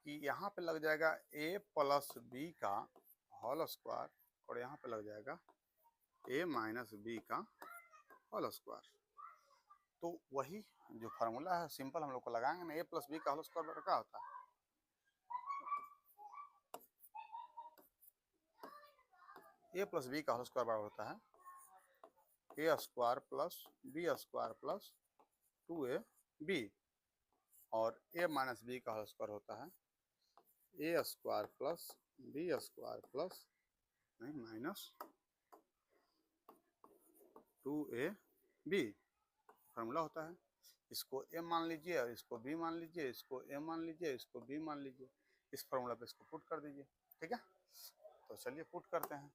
कि यहाँ पे लग जाएगा a प्लस बी का होल स्क्वायर और यहाँ पे लग जाएगा a माइनस बी का होल स्क्वायर। तो वही जो फार्मूला है सिंपल हम लोग को लगाएंगे ना, a प्लस बी का होल स्क्वायर क्या होता है, a प्लस बी का होल स्क्वायर बराबर होता है a square plus b square plus 2ab और a माइनस बी का होल स्क्वायर होता है a square plus b square plus नहीं माइनस 2ab फार्मूला होता है। इसको m मान लीजिए और इसको b मान लीजिए, इसको m मान लीजिए, इसको b मान लीजिए, इस फार्मूला पे इसको पुट कर दीजिए। ठीक है, तो चलिए पुट करते हैं।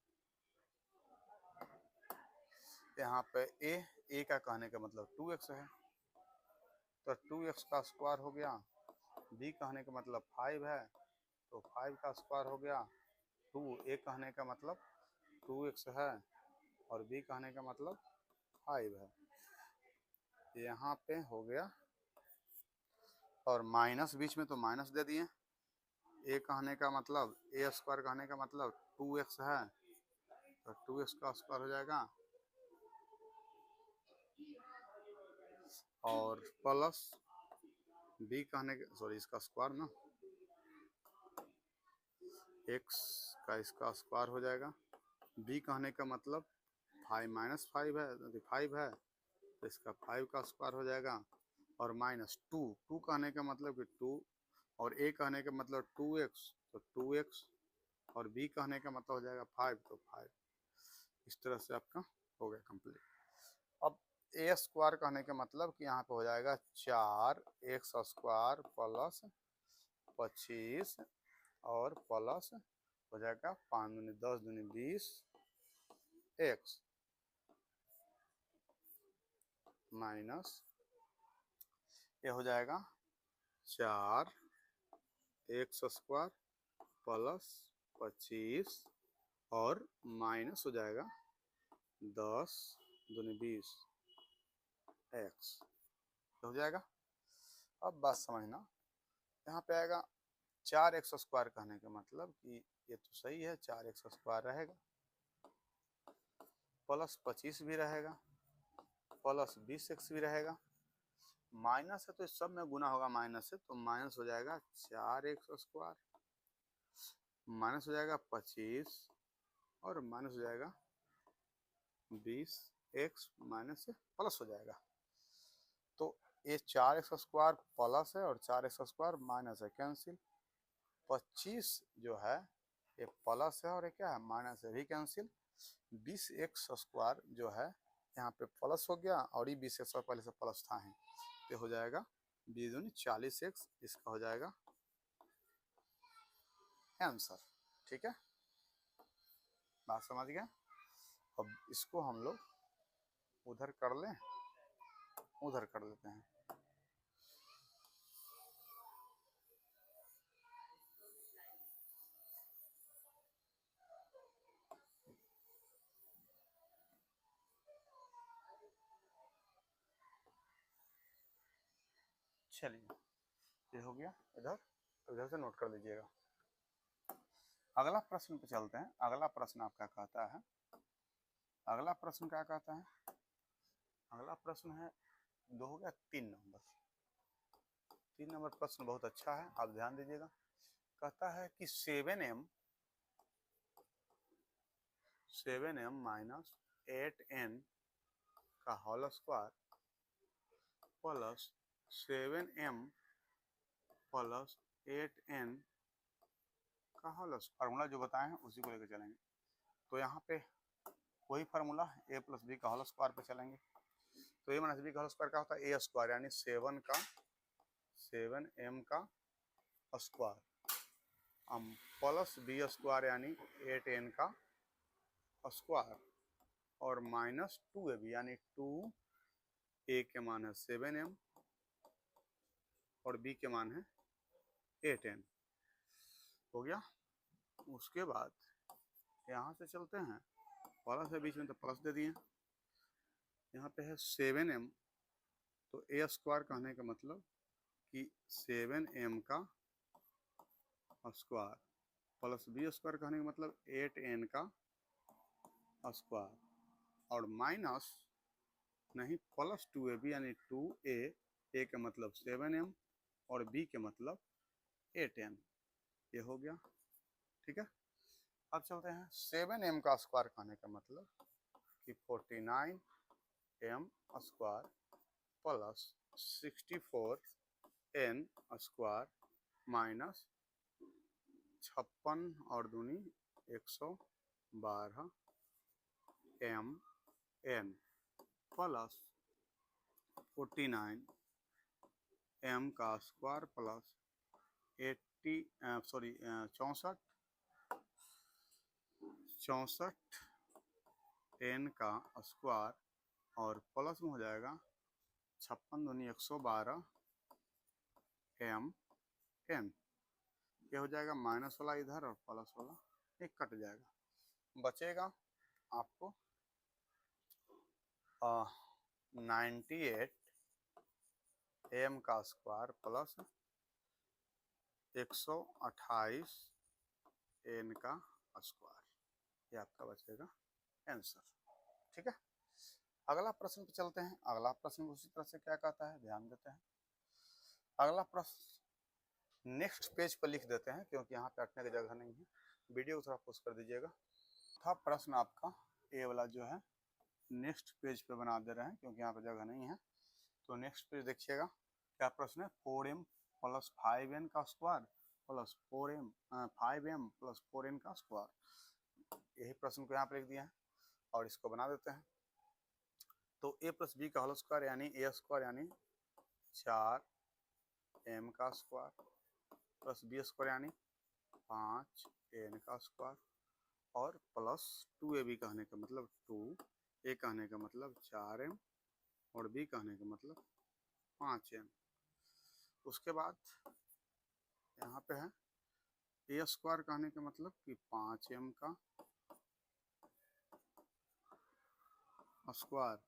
यहाँ पे a का कहने का मतलब 2x है, तो 2x का स्क्वायर हो गया। b कहने का मतलब 5 है, तो 5 का स्क्वायर हो गया। 2a कहने का मतलब 2x है और b कहने का मतलब 5 है, यहाँ पे हो गया। और माइनस बीच में तो माइनस दे दिए। ए कहने का मतलब ए स्क्वायर कहने का मतलब 2x है, तो 2x का स्क्वायर हो जाएगा और प्लस बी कहने का सॉरी इसका स्क्वायर ना, x का इसका स्क्वायर हो जाएगा। b कहने का मतलब 5 माइनस 5 है, 5 है, तो इसका 5 का स्क्वायर हो जाएगा और माइनस 2 कहने का मतलब कि 2 और a कहने का मतलब 2x, तो 2x और b कहने का मतलब हो जाएगा 5, तो 5। इस तरह से आपका हो गया कंप्लीट। अब ए स्क्वायर कहने का मतलब कि यहाँ पे हो जाएगा 4x स्क्वायर प्लस 25 और प्लस हो जाएगा 5 दूनी 10 दूनी 20 x माइनस ये हो जाएगा 4x स्क्वायर प्लस 25 और माइनस हो जाएगा 10 दूनी 20 x हो जाएगा। अब बात समझना, यहाँ पे आएगा 4x स्क्वायर कहने का मतलब कि ये तो सही है 4x स्क्वायर रहेगा, प्लस 25 भी रहेगा, प्लस 20x भी रहेगा, माइनस है तो इस सब में गुना होगा माइनस से, तो माइनस हो जाएगा 4x स्क्वायर, माइनस हो जाएगा 25 और माइनस हो जाएगा 20x माइनस से प्लस हो जाएगा। ये 4x² प्लस है और 4x² माइनस है, कैंसिल। 25 जो है ये प्लस है और ये क्या है, माइनस है, भी कैंसिल। 20x² जो है यहाँ पे प्लस हो गया और ये 20x पहले से प्लस था ही, तो हो जाएगा 20 दूनी 40x, इसका हो जाएगा आंसर। ठीक है, बात समझ गया। अब इसको हम लोग उधर कर लें, उधर कर लेते हैं। चलिए ये हो गया इधर, इधर से नोट कर लीजिएगा। अगला प्रश्न पे चलते हैं। अगला प्रश्न आपका कहता है, अगला प्रश्न क्या कहता है, अगला प्रश्न है 2 हो गया 3 नंबर। 3 नंबर प्रश्न बहुत अच्छा है, आप ध्यान दीजिएगा। कहता है कि 7m माइनस 8n का whole square plus 7m plus 8n का होल स्क्वायर, फार्मूला जो बताए हैं उसी को लेकर चलेंगे। तो यहाँ पे वही फार्मूला a प्लस बी का होल स्क्वायर पे चलेंगे। तो a माइनस बी का होल स्क्वायर क्या होता है, a स्क्वायर यानी 7m का स्क्वायर प्लस बी स्क्वायर यानी 8n का स्क्वायर और माइनस 2ab यानी 2a के मान है 7m और b के मान है 8n। हो गया। उसके बाद यहाँ से चलते हैं, प्लस है बीच में तो प्लस दे दिए। यहाँ पे है 7m, तो a स्क्वायर कहने का मतलब कि 7m का स्क्वायर प्लस बी स्क्वायर कहने का मतलब 8n का स्क्वायर और माइनस नहीं प्लस 2ab यानी 2a, a का मतलब 7m और b के मतलब 8n। ये हो गया। ठीक है, अब चलते हैं 7m का स्क्वायर कहने का मतलब कि 49m square plus 64n square minus 56 और दूनी 112 mn प्लस 49 m का स्क्वायर प्लस 64 n का स्क्वायर और प्लस में हो जाएगा 56 दूनी 112 mn। ये हो जाएगा माइनस वाला इधर और प्लस वाला एक कट जाएगा, बचेगा आपको 98 m का स्क्वायर प्लस 128 n का स्क्वायर। ये आपका बचेगा आंसर। ठीक है, अगला प्रश्न पे चलते हैं। अगला प्रश्न उसी तरह से क्या कहता है, ध्यान देते हैं। अगला प्रश्न नेक्स्ट पेज पर लिख देते हैं क्योंकि यहाँ पे अटने की जगह नहीं है। वीडियो को थोड़ा पुश कर दीजिएगा। था प्रश्न आपका ए वाला जो है नेक्स्ट पेज पे बना दे रहे हैं क्योंकि यहाँ पे जगह नहीं है। तो नेक्स्ट पेज देखिएगा, क्या प्रश्न है, 4m प्लस 5n का square plus 5m plus 4n का स्क्वायर। यही प्रश्न को यहाँ पे लिख दिया है और इसको बना देते हैं। तो a प्लस बी का होल स्क्वायर यानी a स्क्वायर यानी 4m का स्क्वायर प्लस बी स्क्वायर यानी 5n का स्क्वायर और प्लस 2ab कहने का मतलब 2a कहने का मतलब 4m और b कहने का मतलब 5m। उसके बाद यहाँ पे है a स्क्वायर कहने का मतलब कि 5m का स्क्वायर,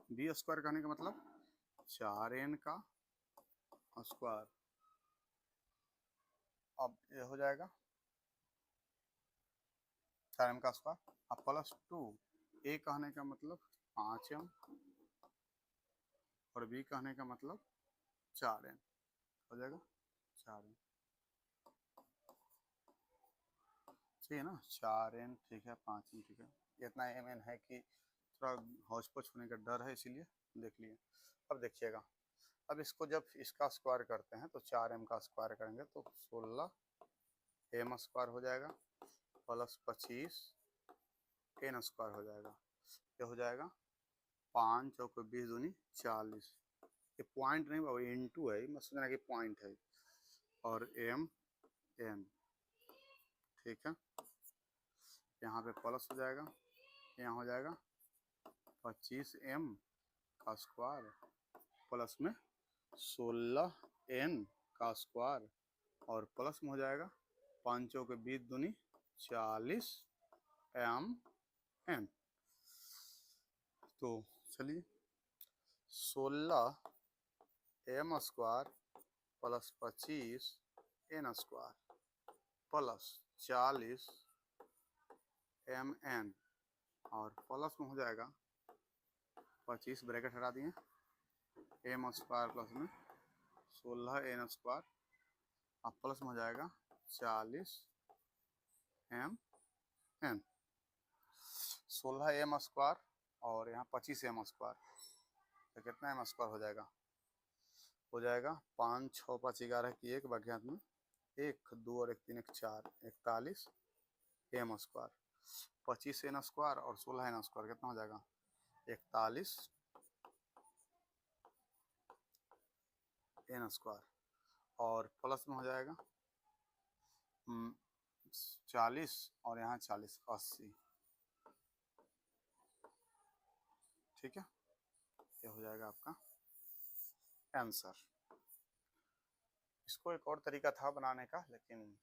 बी स्क्वायर कहने का मतलब 4n का स्क्वायर। अब ये हो जाएगा 4m का स्क्वायर अब प्लस 2a कहने का मतलब 5m और b कहने का मतलब 4n हो जाएगा 4n। ठीक है ना, 4n ठीक है, 5n ठीक है। इतना mn है कि थोड़ा हौच पौच होने का डर है इसीलिए देख लिए। अब देखिएगा अब इसको जब इसका स्क्वायर करते हैं तो 4m का स्क्वायर करेंगे तो 16m स्क्वायर हो जाएगा प्लस 25n स्क्वायर हो जाएगा। ये हो जाएगा 5 चौके 20 दूनी 40। ये पॉइंट नहीं बाबू, इंटू है, मैं सोचना कि पॉइंट है, और m n, ठीक है। यहाँ पे प्लस हो जाएगा, यहाँ हो जाएगा 25m का स्क्वायर प्लस में 16n का स्क्वायर और प्लस में हो जाएगा 5 चौके 20 दूनी 40 m n। तो चलिए 16m square plus 25n square plus 40 mn और प्लस में हो जाएगा 25, ब्रैकेट हटा दिए, m स्क्वायर प्लस में 16n स्क्वायर, अब प्लस में हो जाएगा 40 mn, 16m स्क्वायर और यहाँ 25m स्क्वायर, तो कितना m स्क्वायर हो जाएगा? हो जाएगा 5 6 5 11 की 1 बाकी हाथ में 1 2 और 1 3 1 4 41 m स्क्वायर, 25n स्क्वायर और 16n स्क्वायर कितना हो जाएगा? 41 n स्क्वायर और प्लस में हो जाएगा 40 और यहाँ 40 80, ठीक है। ये हो जाएगा आपका आंसर। इसको एक और तरीका था बनाने का, लेकिन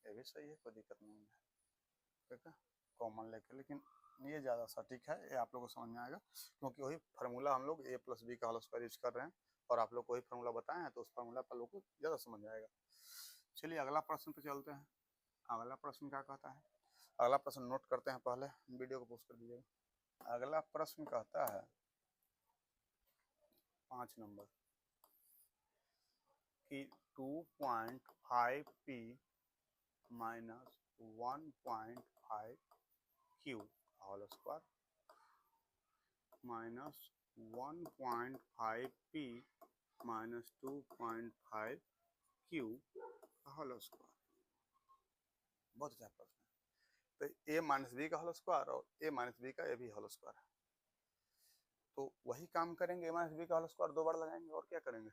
ये भी सही है, कोई दिक्कत नहीं है, ठीक है, कॉमन लेकर, लेकिन ये ज़्यादा सटीक है, ये आप लोगों को समझ में आएगा क्योंकि वही फार्मूला हम लोग a + b का होल स्क्वायर यूज कर रहे हैं और आप लोग को वही फार्मूला बताए हैं, तो उस फार्मूला पर लोग को ज़्यादा समझ में आएगा। चलिए अगला प्रश्न पे चलते हैं। अगला प्रश्न क्या कहता है? अगला प्रश्न नोट करते हैं, पहले वीडियो को पोस्ट कर दीजिएगा। अगला प्रश्न कहता है 5 नंबर कि 2.5p minus 1.5q whole square minus 1.5p minus 2.5q whole square. बहुत अच्छा प्रश्न है। तो a माइनस बी का होल स्क्वायर और a माइनस बी का ये भी होल स्क्वायर है, तो वही काम करेंगे, a माइनस बी का होल स्क्वायर 2 बार लगाएंगे और क्या करेंगे।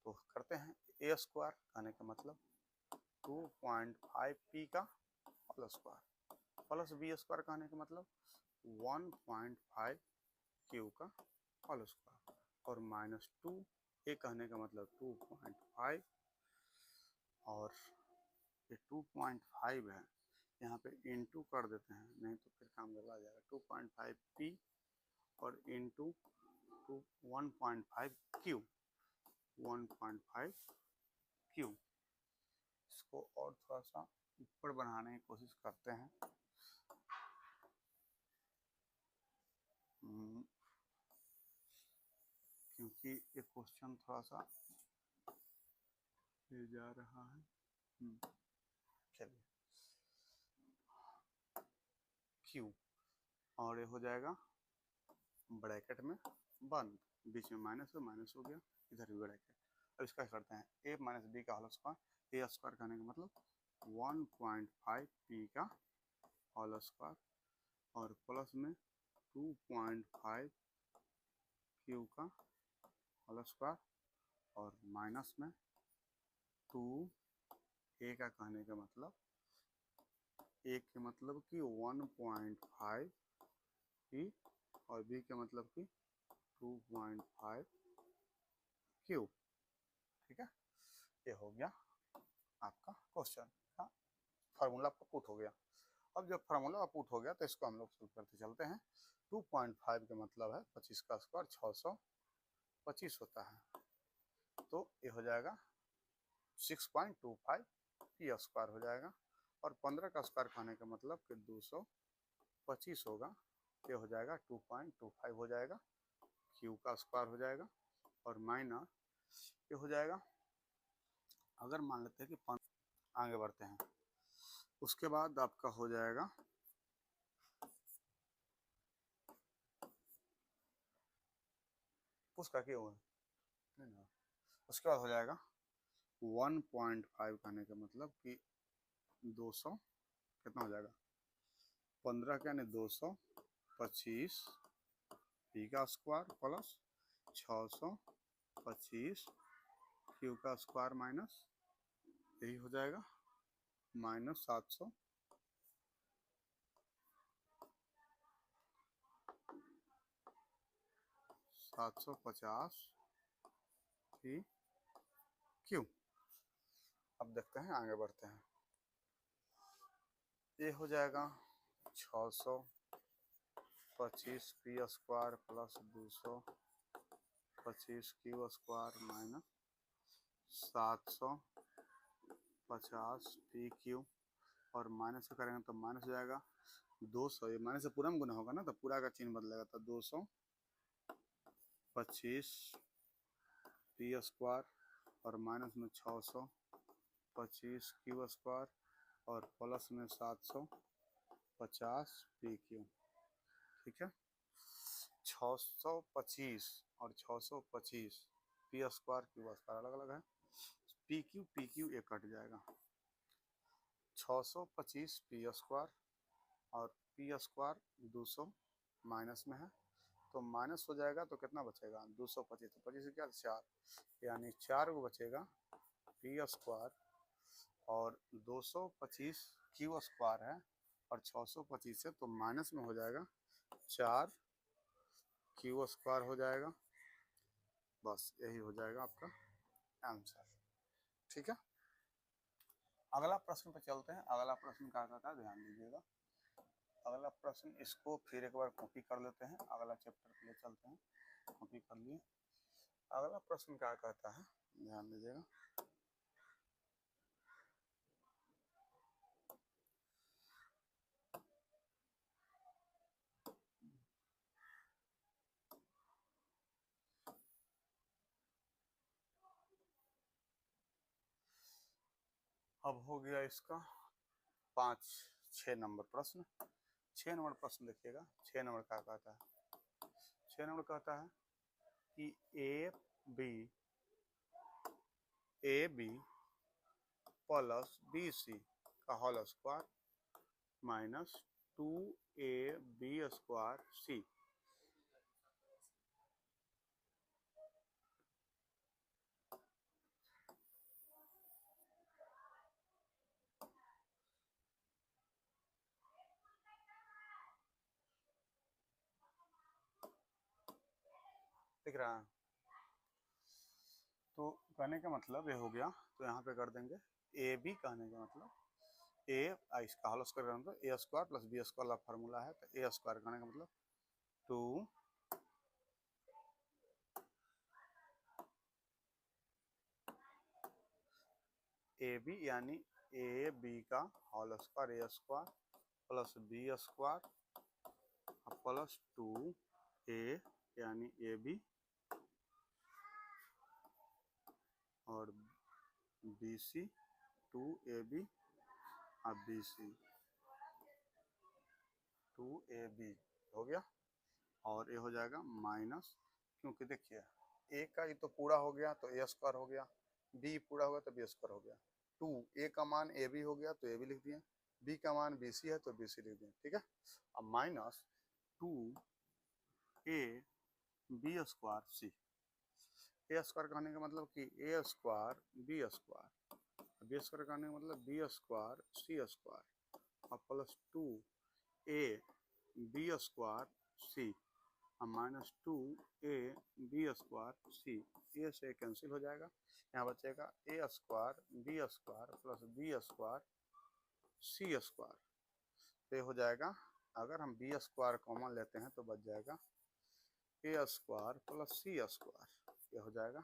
तो करते हैं a स्क्वायर कहने का मतलब 2.5p का whole square plus b square कहने का मतलब 1.5q का होल स्क्वायर और माइनस 2a कहने का मतलब 2.5 और ये 2.5 है, यहाँ पे इंटू कर देते हैं, नहीं तो फिर काम गड़बड़ा जाएगा। 2.5p और इंटू 1.5q 1.5q। इसको और थोड़ा सा ऊपर बढ़ाने की कोशिश करते हैं, क्योंकि ये क्वेश्चन थोड़ा सा ले जा रहा है। चलिए q और ये हो जाएगा ब्रैकेट में बंद, बीच में माइनस हो गया, इधर भी ब्रैकेट। अब इसका करते हैं a माइनस बी का होल स्क्वायर, a स्क्वायर कहने का मतलब 1.5p का होल स्क्वायर और प्लस में 2.5q का होल स्क्वायर और माइनस में 2a का कहने का मतलब a के मतलब कि 1.5p और b के मतलब कि 2.5q, ठीक है। ये हो गया आपका क्वेश्चन का फार्मूला पुट हो गया। अब जब फार्मूला पुट हो गया तो इसको हम लोग शुरू करते चलते हैं। 2.5 का मतलब है 25 का स्क्वायर 625 होता है, तो ये हो जाएगा 6.25 p स्क्वायर हो जाएगा और 15 का स्क्वायर खाने का मतलब कि 225 होगा, ये हो जाएगा 2.25 हो जाएगा, q का स्क्वायर हो जाएगा और माइनस ये हो जाएगा। अगर मान लेते हैं कि आगे बढ़ते हैं, उसके बाद आपका हो जाएगा उसका क्यों है नहीं ना, उसके बाद हो जाएगा 1.5 कहने का मतलब कि 200 कितना हो जाएगा 15 का यानी 225 पी का स्क्वायर प्लस 625 क्यू का स्क्वायर माइनस यही हो जाएगा माइनस 750 पी क्यू। अब देखते हैं आगे बढ़ते हैं। ये हो जाएगा 625 P square plus 225 Q square minus 750 P Q और माइनस से करेंगे तो माइनस हो जाएगा 200, ये माइनस से पूरा में गुना होगा ना तो पूरा का चिन्ह बदलेगा तो 225 पी स्क्वायर और माइनस में 625 क्यू स्क्वायर और प्लस में 750 पी क्यू। ठीक है, 625 और 625 पी स्क्वायर क्यू स्क्वायर अलग अलग है, पी क्यू एक कट जाएगा 625 पी स्क्वायर और पी स्क्वायर 200 माइनस में है तो माइनस हो जाएगा तो कितना बचेगा 225, तो 25 क्या 4 यानी 4 को बचेगा पी स्क्वायर और 225 क्यू स्क्वायर है और 625 है तो माइनस में हो जाएगा 4 क्यू स्क्वायर हो जाएगा। बस यही हो जाएगा आपका आंसर। ठीक है, अगला प्रश्न पे चलते हैं। अगला प्रश्न क्या कहता है ध्यान दीजिएगा। अगला प्रश्न इसको फिर एक बार कॉपी कर लेते हैं, अगला चैप्टर के लिए चलते हैं। कॉपी कर लिए। अगला प्रश्न क्या कहता है ध्यान दीजिएगा। अब हो गया इसका 6 नंबर प्रश्न। 6 नंबर प्रश्न देखिएगा। 6 नंबर क्या कहता है, 6 नंबर कहता है कि a b plus b c का whole square minus 2ab square c. दिख रहा है, तो कहने का मतलब ये हो गया तो यहाँ पे कर देंगे ए बी। कहने का मतलब ए इसका होल स्क्वायर करना तो ए स्क्वायर प्लस बी स्क्वायर वाला फार्मूला है तो ए स्क्वायर करने का मतलब 2 ए बी यानी ए बी का whole square a square plus b square plus 2a यानी ए बी और बी सी 2ab और बी सी 2ab हो गया। और ये हो जाएगा माइनस, क्योंकि देखिए ए का ये तो पूरा हो गया तो ए स्क्वायर हो गया, बी पूरा हो गया तो बी स्क्वायर हो गया, 2 ए का मान ए बी हो गया तो ए बी लिख दिए, बी का मान बी सी है तो बी सी लिख दिए। ठीक है, अब minus 2a b square c. A square कहने का मतलब कि a square b square, b square कहने का मतलब बी स्क्वायर सी स्क्वायर और plus 2a b square c और minus 2a b square c. A से कैंसिल हो जाएगा, यहाँ बचेगा a square b square plus b square c square. तो ये हो जाएगा, अगर हम बी स्क्वायर कॉमन लेते हैं तो बच जाएगा ए स्क्वायर प्लस सी स्क्वायर। ये हो जाएगा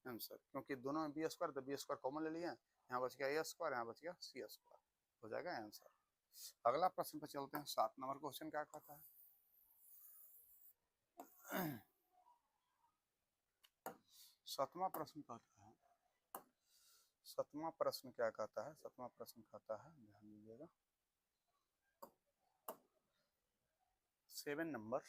आंसर, क्योंकि दोनों में बी स्क्वायर तो बी स्क्वायर कॉमन ले लिए, यहाँ बच गया ए स्क्वायर, यहाँ बच गया सी स्क्वायर, हो जाएगा आंसर। अगला प्रश्न पर चलते हैं। 7 नंबर क्वेश्चन क्या कहता है। 7वां प्रश्न कहता है, 7वां प्रश्न क्या कहता है, 7वां प्रश्न कहता है ध्यान दीजिएगा 7 number.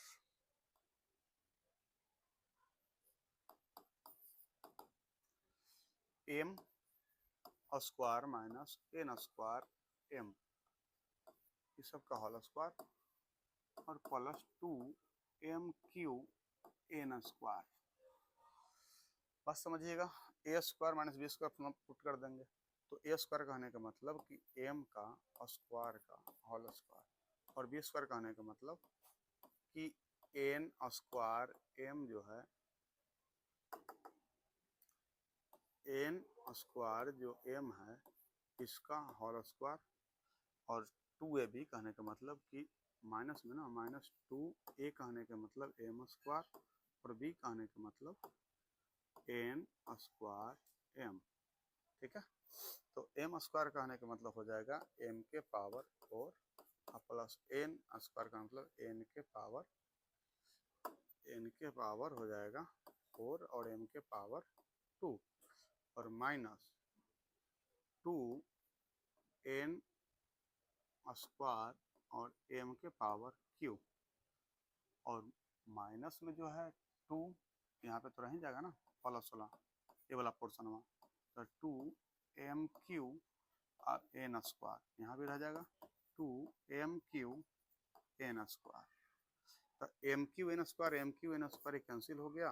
M square minus n square m, इस सब का होल स्क्वायर, और प्लस 2m³ एन स्क्वायर। बस समझिएगा, a square minus b square put कर देंगे, तो ए स्क्वायर कहने का मतलब कि एम का स्क्वायर का होल स्क्वायर, और बी स्क्वायर कहने का मतलब कि एन स्क्वायर एम जो है, एन स्क्वायर जो एम है इसका होल स्क्वायर, और 2ab कहने का मतलब कि माइनस में ना -2a कहने का मतलब एम स्क्वायर, और b कहने का मतलब एन स्क्वायर एम। ठीक है, तो एम स्क्वायर कहने का मतलब हो जाएगा एम के पावर 4 प्लस एन स्क्वायर का मतलब एन के पावर हो जाएगा 4 और एम के पावर 2, और माइनस 2n स्क्वायर और एम के पावर क्यू, और माइनस में जो है 2 यहाँ पे तो रह ही जाएगा ना, प्लस वाला ये वाला पोर्शन में, तो 2m³ और एन स्क्वायर यहाँ भी रह जाएगा 2m³ एन स्क्वायर, तो m³ एन स्क्वायर कैंसिल हो गया,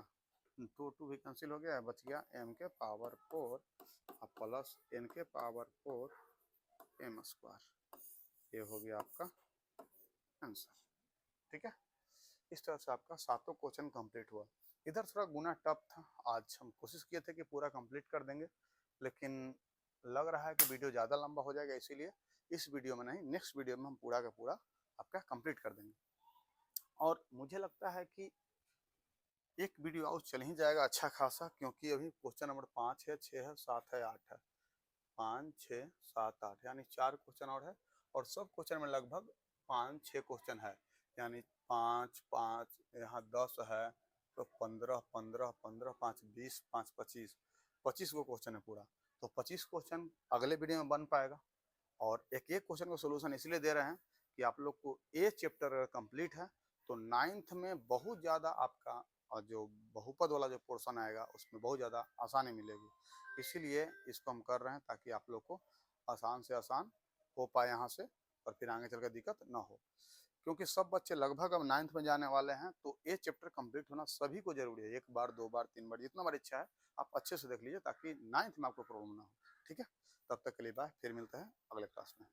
तो 2 भी कैंसिल हो गया, बच गया m के पावर 4 प्लस n के पावर 4 एम स्क्वायर। ये हो गया आपका आंसर। ठीक है, इस तरह से आपका सातों क्वेश्चन कंप्लीट हुआ। इधर थोड़ा गुना टफ था, आज हम कोशिश किए थे कि पूरा कंप्लीट कर देंगे, लेकिन लग रहा है कि वीडियो ज़्यादा लंबा हो जाएगा, इसीलिए इस वीडियो में नहीं, नेक्स्ट वीडियो में हम पूरा का पूरा आपका कंप्लीट कर देंगे। और मुझे लगता है कि एक वीडियो और चल ही जाएगा अच्छा खासा, क्योंकि अभी क्वेश्चन नंबर 5 है, 6 है, 7 है, 8 है, 5, 6, 7, 8 यानी 4 क्वेश्चन और है, और सब क्वेश्चन में लगभग 5-6 क्वेश्चन है, यानी 5, 5 यहाँ 10 है, तो 15, 15, 15, 5, 20, 5, 25, 25 को क्वेश्चन है पूरा, तो 25 क्वेश्चन अगले वीडियो में बन पाएगा। और एक एक क्वेश्चन का सोल्यूशन इसलिए दे रहे हैं कि आप लोग को ए चैप्टर अगर कंप्लीट है तो 9th में बहुत ज़्यादा आपका और जो बहुपद वाला जो पोर्शन आएगा उसमें बहुत ज़्यादा आसानी मिलेगी, इसीलिए इसको हम कर रहे हैं ताकि आप लोग को आसान से आसान हो पाए यहाँ से, और फिर आगे चलकर दिक्कत ना हो, क्योंकि सब बच्चे लगभग अब 9th में जाने वाले हैं, तो ये चैप्टर कंप्लीट होना सभी को जरूरी है, 1 बार 2 बार 3 बार जितना बार इच्छा है आप अच्छे से देख लीजिए, ताकि 9th में आपको प्रॉब्लम ना हो। ठीक है, तब तक के लिए बाय, फिर मिलते हैं अगले क्लास में।